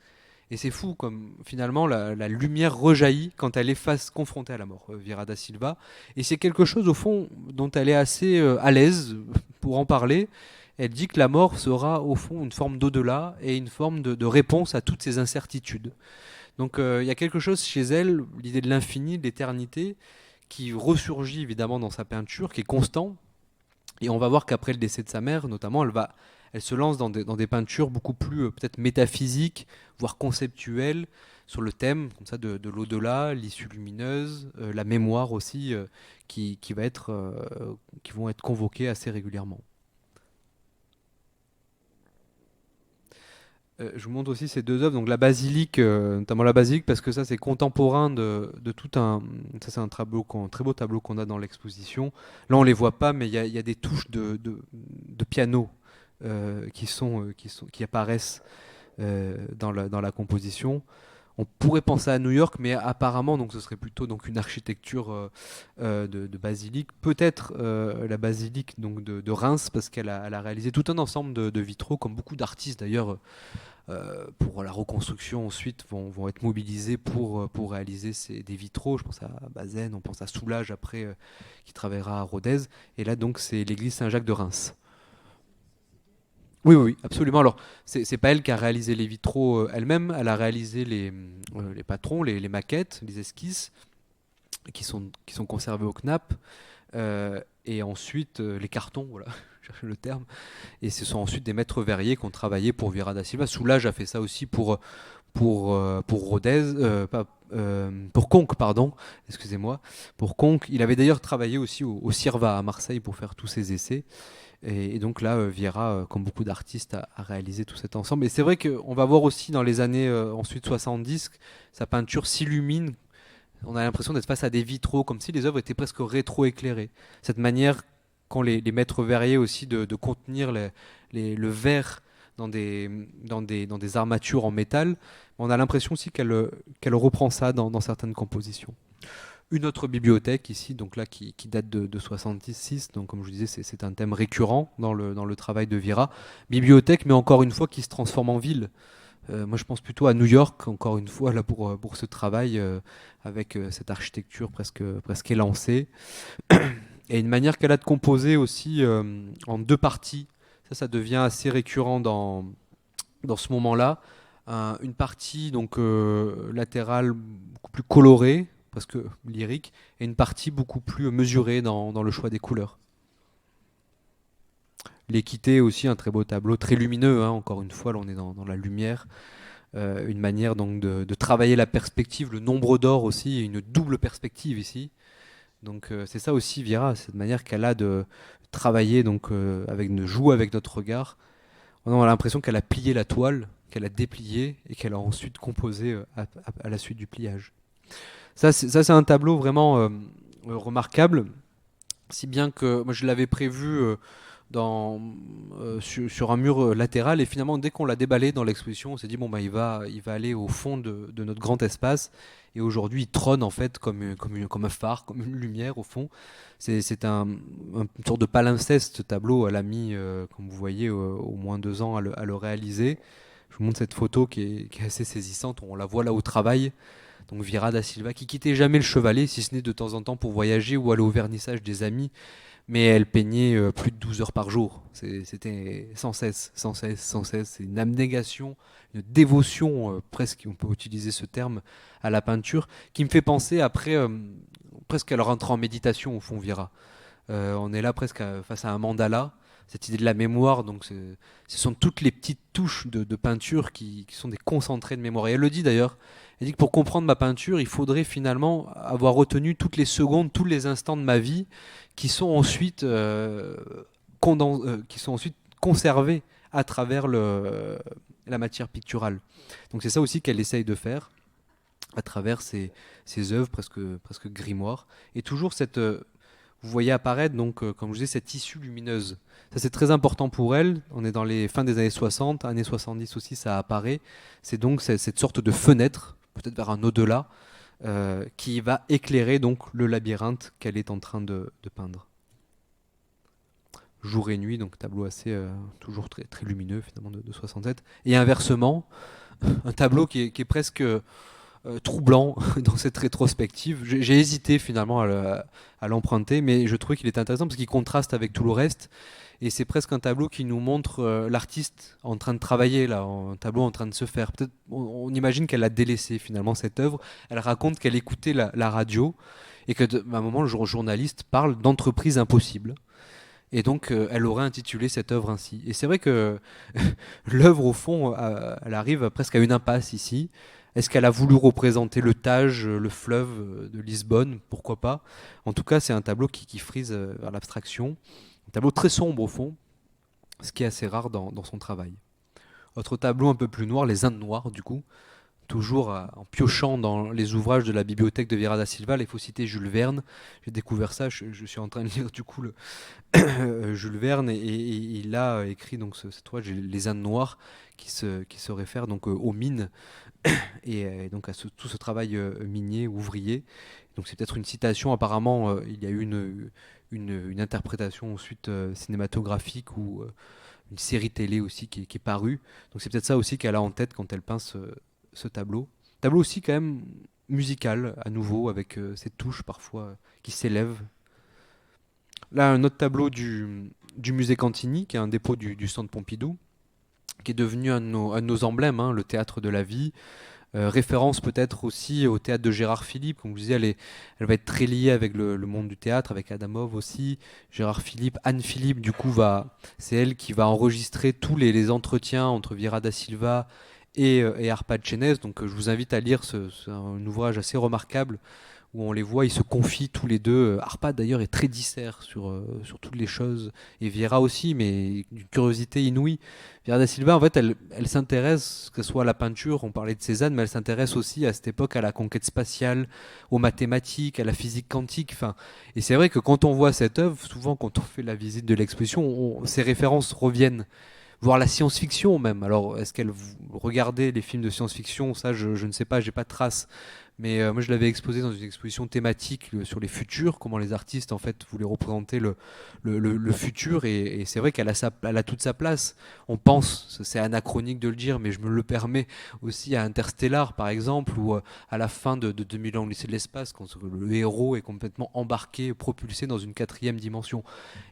Et c'est fou comme finalement la lumière rejaillit quand elle est confrontée à la mort, Vieira da Silva. Et c'est quelque chose au fond dont elle est assez à l'aise pour en parler. Elle dit que la mort sera au fond une forme d'au-delà et une forme de réponse à toutes ces incertitudes. Donc il y a quelque chose chez elle, l'idée de l'infini, de l'éternité, qui ressurgit évidemment dans sa peinture, qui est constant. Et on va voir qu'après le décès de sa mère, notamment, elle se lance dans des peintures beaucoup plus peut-être métaphysiques, voire conceptuelles, sur le thème comme ça, de l'au-delà, l'issue lumineuse, la mémoire aussi, qui vont être convoquées assez régulièrement. Je vous montre aussi ces deux œuvres, donc la basilique, notamment la basilique, parce que ça c'est contemporain de tout un. Ça c'est un très beau tableau qu'on a dans l'exposition. Là on les voit pas, mais il y a des touches de piano qui apparaissent dans la composition. On pourrait penser à New York, mais apparemment, donc ce serait plutôt donc une architecture de basilique. Peut-être la basilique donc de Reims, parce elle a réalisé tout un ensemble de vitraux, comme beaucoup d'artistes d'ailleurs, pour la reconstruction ensuite vont être mobilisés pour réaliser des vitraux. Je pense à Bazaine, on pense à Soulages après, qui travaillera à Rodez. Et là donc c'est l'église Saint-Jacques de Reims. Oui, oui, oui, absolument. Alors, c'est pas elle qui a réalisé les vitraux elle-même, elle a réalisé les patrons, les maquettes, les esquisses, qui sont conservés au CNAP, et ensuite les cartons, voilà, je cherchais le terme, et ce sont ensuite des maîtres verriers qui ont travaillé pour Vieira da Silva. Soulage a fait ça aussi pour Rodez, pour Conques, pardon, excusez-moi, pour Conques. Il avait d'ailleurs travaillé aussi au CIRVA à Marseille pour faire tous ses essais. Et donc là, Vieira, comme beaucoup d'artistes, a réalisé tout cet ensemble. Et c'est vrai qu'on va voir aussi dans les années ensuite 70, sa peinture s'illumine. On a l'impression d'être face à des vitraux, comme si les œuvres étaient presque rétro-éclairées. Cette manière qu'ont les maîtres verriers aussi de contenir le verre dans des armatures en métal. On a l'impression aussi qu'elle reprend ça dans certaines compositions. Une autre bibliothèque ici, donc là qui date de 66, donc comme je vous disais, c'est un thème récurrent dans le travail de Vieira. Bibliothèque, mais encore une fois, qui se transforme en ville. Moi, je pense plutôt à New York, encore une fois, là pour ce travail, avec cette architecture presque élancée. Et une manière qu'elle a de composer aussi en deux parties. Ça devient assez récurrent dans ce moment-là. Une partie donc latérale beaucoup plus colorée, parce que lyrique, et une partie beaucoup plus mesurée dans le choix des couleurs. L'équité aussi, un très beau tableau, très lumineux, hein, encore une fois, là on est dans la lumière. Une manière donc de travailler la perspective, le nombre d'or aussi, et une double perspective ici. Donc c'est ça aussi Vira, cette manière qu'elle a de travailler, donc, de jouer avec notre regard. On a l'impression qu'elle a plié la toile, qu'elle a déplié et qu'elle a ensuite composé à la suite du pliage. Ça, c'est un tableau vraiment remarquable, si bien que moi je l'avais prévu sur un mur latéral, et finalement dès qu'on l'a déballé dans l'exposition, on s'est dit bon bah il va aller au fond de notre grand espace, et aujourd'hui il trône en fait comme un phare, comme une lumière au fond. C'est une sorte de palimpseste, ce tableau. Elle a mis, comme vous voyez, au moins 2 ans à le réaliser. Je vous montre cette photo qui est assez saisissante, on la voit là au travail. Donc Vira da Silva qui quittait jamais le chevalet, si ce n'est de temps en temps pour voyager ou aller au vernissage des amis, mais elle peignait plus de 12 heures par jour. C'était sans cesse, sans cesse, sans cesse. C'est une abnégation, une dévotion, presque, on peut utiliser ce terme, à la peinture, qui me fait penser après, presque à leur rentrer en méditation au fond, Vira. On est là presque face à un mandala, cette idée de la mémoire. Donc ce sont toutes les petites touches de peinture qui sont des concentrés de mémoire. Et elle le dit d'ailleurs, elle dit que pour comprendre ma peinture, il faudrait finalement avoir retenu toutes les secondes, tous les instants de ma vie qui sont ensuite, conservés à travers la matière picturale. Donc c'est ça aussi qu'elle essaye de faire à travers ses œuvres presque grimoires. Et toujours vous voyez apparaître, donc, comme je disais, cette issue lumineuse. Ça, c'est très important pour elle. On est dans les fins des années 60, années 70 aussi, ça apparaît. C'est donc cette sorte de fenêtre, peut-être vers un au-delà, qui va éclairer donc le labyrinthe qu'elle est en train de peindre. Jour et nuit, donc tableau assez toujours très, très lumineux finalement de 67. Et inversement, un tableau qui est presque troublant dans cette rétrospective. J'ai hésité finalement à l'emprunter, mais je trouvais qu'il était intéressant parce qu'il contraste avec tout le reste. Et c'est presque un tableau qui nous montre l'artiste en train de travailler, là, un tableau en train de se faire. Peut-être on imagine qu'elle a délaissé finalement cette œuvre. Elle raconte qu'elle écoutait la radio et qu'à un moment, le journaliste parle d'entreprise impossible. Et donc, elle aurait intitulé cette œuvre ainsi. Et c'est vrai que l'œuvre, au fond, elle arrive presque à une impasse ici. Est-ce qu'elle a voulu représenter le Tage, le fleuve de Lisbonne? Pourquoi pas? En tout cas, c'est un tableau qui frise vers l'abstraction. Un tableau très sombre, au fond, ce qui est assez rare dans son travail. Autre tableau un peu plus noir, les Indes noires, du coup. Toujours en piochant dans les ouvrages de la bibliothèque de Vieira da Silva. Il faut citer Jules Verne. J'ai découvert ça, je suis en train de lire du coup Jules Verne, et il a écrit donc cet ouvrage, Les Indes noires, qui se réfère donc aux mines et donc à tout ce travail minier, ouvrier. Donc c'est peut-être une citation. Apparemment, il y a eu une interprétation ensuite cinématographique ou une série télé aussi qui est parue. Donc c'est peut-être ça aussi qu'elle a en tête quand elle peint ce tableau. Tableau aussi quand même musical, à nouveau, avec ces touches parfois qui s'élèvent. Là, un autre tableau du musée Cantini, qui est un dépôt du centre Pompidou, qui est devenu un de nos emblèmes, hein, le théâtre de la vie. Référence peut-être aussi au théâtre de Gérard Philippe. Comme je vous disais, elle va être très liée avec le monde du théâtre, avec Adamov aussi. Gérard Philippe, Anne Philippe, du coup, c'est elle qui va enregistrer tous les entretiens entre Vieira da Silva et Arpad Chénez. Donc je vous invite à lire un ouvrage assez remarquable où on les voit, ils se confient tous les deux. Arpad d'ailleurs est très disert sur toutes les choses, et Vieira aussi, mais d'une curiosité inouïe. Vieira da Silva, en fait, elle s'intéresse, que ce soit à la peinture, on parlait de Cézanne, mais elle s'intéresse aussi à cette époque à la conquête spatiale, aux mathématiques, à la physique quantique. Enfin, et c'est vrai que quand on voit cette œuvre, souvent quand on fait la visite de l'exposition, ces références reviennent. Voire la science-fiction même. Alors, est-ce qu'elle regardait les films de science-fiction? Ça, je ne sais pas, j'ai pas de traces. Mais moi, je l'avais exposé dans une exposition thématique sur les futurs, comment les artistes en fait voulaient représenter le futur. Et c'est vrai qu'elle a toute sa place. On pense, c'est anachronique de le dire, mais je me le permets aussi à Interstellar, par exemple, ou à la fin de 2000 ans au lycée de l'espace, quand le héros est complètement embarqué, propulsé dans une quatrième dimension.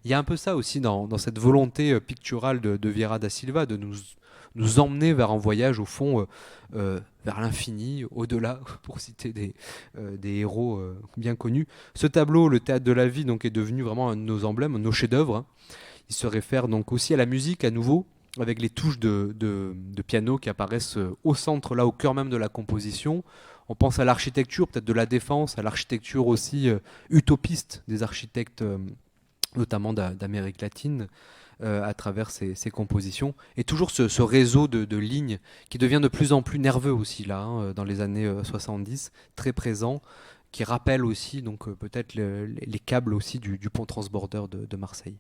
Il y a un peu ça aussi dans cette volonté picturale de Vieira da Silva, de nous emmener vers un voyage au fond, vers l'infini, au-delà, pour citer des héros bien connus. Ce tableau, le théâtre de la vie, donc, est devenu vraiment un de nos emblèmes, nos chefs-d'œuvre. Hein. Il se réfère donc aussi à la musique à nouveau, avec les touches de piano qui apparaissent au centre, là au cœur même de la composition. On pense à l'architecture, peut-être de la défense, à l'architecture aussi utopiste des architectes, notamment d'Amérique latine, à travers ces compositions. Et toujours ce réseau de lignes qui devient de plus en plus nerveux aussi, là, dans les années 70, très présent, qui rappelle aussi donc peut-être les câbles aussi du pont transbordeur de Marseille.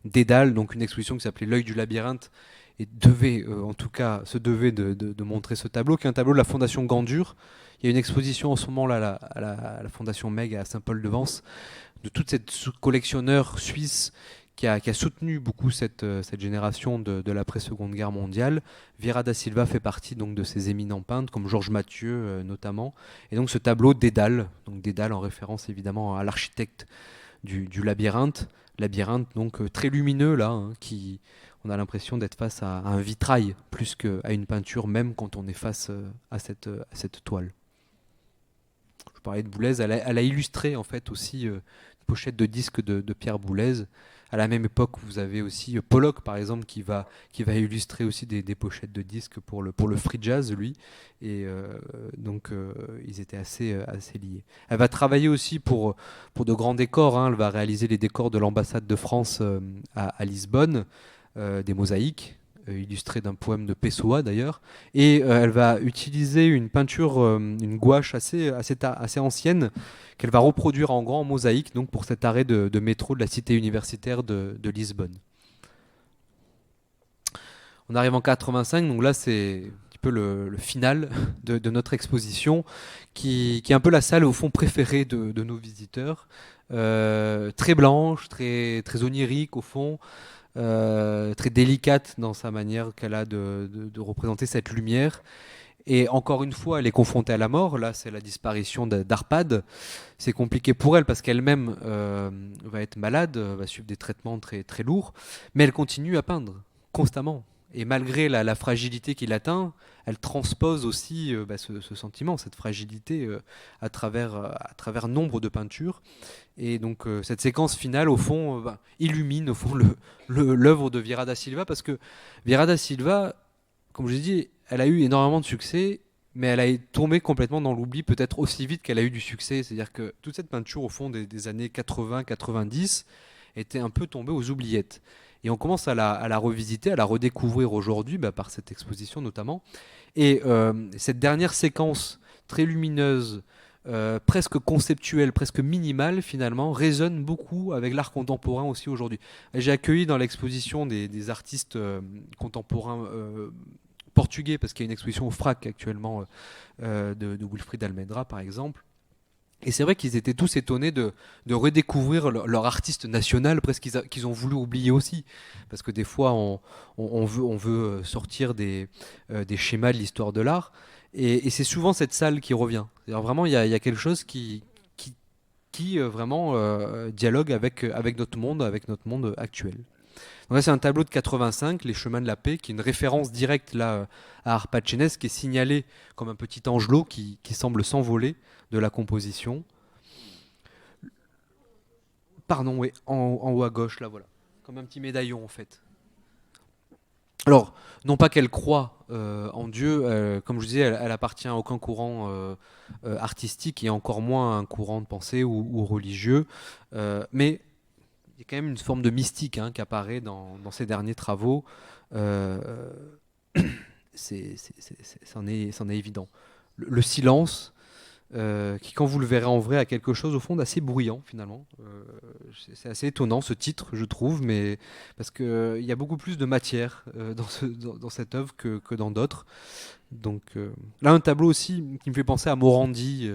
Dédale, donc une exposition qui s'appelait L'œil du labyrinthe, et devait, en tout cas, se devait de montrer ce tableau, qui est un tableau de la Fondation Gandur. Il y a une exposition en ce moment là, à la Fondation Meg à Saint-Paul-de-Vence, de toute cette collectionneur suisse qui a soutenu beaucoup cette génération de l'après-Seconde Guerre mondiale. Vieira da Silva fait partie donc de ces éminents peintres, comme Georges Mathieu notamment. Et donc ce tableau Dédale, donc Dédale en référence évidemment à l'architecte du labyrinthe, donc très lumineux là, qui on a l'impression d'être face à un vitrail plus qu'à une peinture, même quand on est face à cette toile. Je parlais de Boulez, elle a illustré en fait aussi une pochette de disque de Pierre Boulez. À la même époque, vous avez aussi Pollock, par exemple, qui va illustrer aussi des pochettes de disques pour le free jazz, lui. Et donc, ils étaient assez liés. Elle va travailler aussi pour de grands décors. Elle va réaliser les décors de l'ambassade de France à Lisbonne, des mosaïques, illustrées d'un poème de Pessoa d'ailleurs. Et elle va utiliser une peinture, une gouache assez ancienne, qu'elle va reproduire en grand en mosaïque, donc pour cet arrêt de métro de la cité universitaire de Lisbonne. On arrive en 85, donc là c'est un petit peu le final de notre exposition, qui est un peu la salle au fond préférée de nos visiteurs. Très blanche, très onirique au fond, très délicate dans sa manière qu'elle a de représenter cette lumière. Et encore une fois, elle est confrontée à la mort. Là, c'est la disparition d'Arpad. C'est compliqué pour elle parce qu'elle-même va être malade, va suivre des traitements très, très lourds. Mais elle continue à peindre constamment. Et malgré la fragilité qui l'atteint, elle transpose aussi ce sentiment, cette fragilité à travers nombre de peintures. Et donc cette séquence finale, au fond, illumine au fond l'œuvre de Vieira da Silva, parce que Vieira da Silva, comme je l'ai dit, elle a eu énormément de succès, mais elle a tombé complètement dans l'oubli, peut-être aussi vite qu'elle a eu du succès. C'est-à-dire que toute cette peinture, au fond, des années 80-90, était un peu tombée aux oubliettes. Et on commence à la revisiter, à la redécouvrir aujourd'hui, par cette exposition notamment. Et cette dernière séquence très lumineuse, presque conceptuelle, presque minimale finalement, résonne beaucoup avec l'art contemporain aussi aujourd'hui. J'ai accueilli dans l'exposition des artistes contemporains portugais, parce qu'il y a une exposition au FRAC actuellement de Wilfried Almendra par exemple. Et c'est vrai qu'ils étaient tous étonnés de redécouvrir leur artiste national, presque qu'ils ont voulu oublier aussi. Parce que des fois, on veut sortir des schémas de l'histoire de l'art. Et c'est souvent cette salle qui revient. C'est-à-dire vraiment, il y a quelque chose qui vraiment dialogue avec notre monde actuel. Donc là, c'est un tableau de 85, Les Chemins de la Paix, qui est une référence directe là, à Arpad Chines, qui est signalé comme un petit angelot qui semble s'envoler de la composition. Pardon, oui, en haut à gauche, là, voilà. Comme un petit médaillon, en fait. Alors, non pas qu'elle croit en Dieu, comme je disais, elle appartient à aucun courant artistique, et encore moins à un courant de pensée ou religieux, mais il y a quand même une forme de mystique qui apparaît dans ces derniers travaux. C'en est évident. Le silence, qui, quand vous le verrez en vrai, a quelque chose au fond d'assez bruyant finalement. C'est assez étonnant ce titre, je trouve, mais parce qu'il y a beaucoup plus de matière dans cette œuvre que dans d'autres. Donc là, un tableau aussi qui me fait penser à Morandi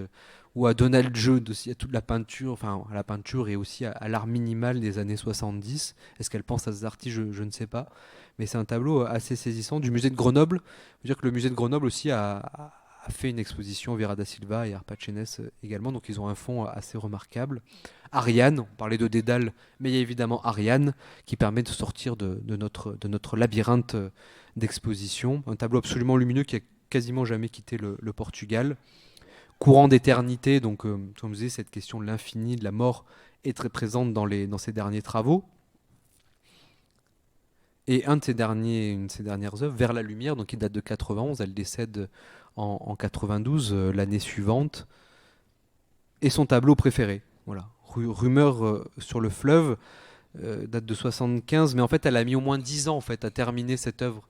ou à Donald Judd aussi, à toute la peinture, enfin à la peinture et aussi à l'art minimal des années 70. Est-ce qu'elle pense à ces artistes, je ne sais pas. Mais c'est un tableau assez saisissant du musée de Grenoble. Je veux dire que le musée de Grenoble aussi a fait une exposition Vieira da Silva et Arpad Chines également, donc ils ont un fond assez remarquable. Ariane, on parlait de Dédale, mais il y a évidemment Ariane qui permet de sortir de notre labyrinthe d'exposition. Un tableau absolument lumineux qui a quasiment jamais quitté le Portugal. Courant d'éternité, donc comme je disais, cette question de l'infini, de la mort est très présente dans ces derniers travaux. Et une de ses dernières œuvres, Vers la lumière, donc qui date de 91, elle décède en 92, l'année suivante, et son tableau préféré. Voilà. Rumeur sur le fleuve, date de 75, mais en fait elle a mis au moins 10 ans en fait, à terminer cette œuvre.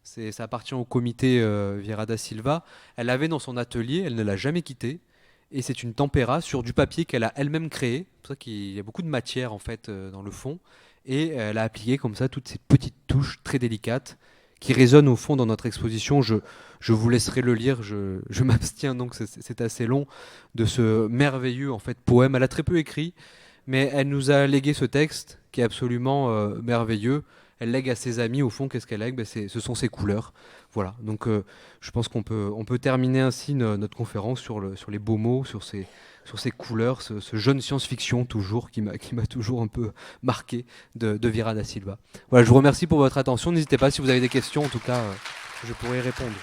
Ça appartient au comité Vieira da Silva. Elle l'avait dans son atelier, elle ne l'a jamais quitté. Et c'est une tempéra sur du papier qu'elle a elle-même créé. C'est pour ça qu'il y a beaucoup de matière en fait dans le fond. Et elle a appliqué comme ça toutes ces petites touches très délicates qui résonnent au fond dans notre exposition. Je vous laisserai le lire. Je m'abstiens donc c'est assez long de ce merveilleux en fait poème. Elle a très peu écrit, mais elle nous a légué ce texte qui est absolument merveilleux. Elle lègue à ses amis, au fond, qu'est-ce qu'elle lègue? Ce sont ses couleurs. Voilà, donc je pense on peut terminer ainsi notre conférence sur les beaux mots, sur ces couleurs, ce jeune science-fiction toujours, qui m'a toujours un peu marqué de Vieira da Silva. Voilà, je vous remercie pour votre attention. N'hésitez pas si vous avez des questions, en tout cas, je pourrai y répondre.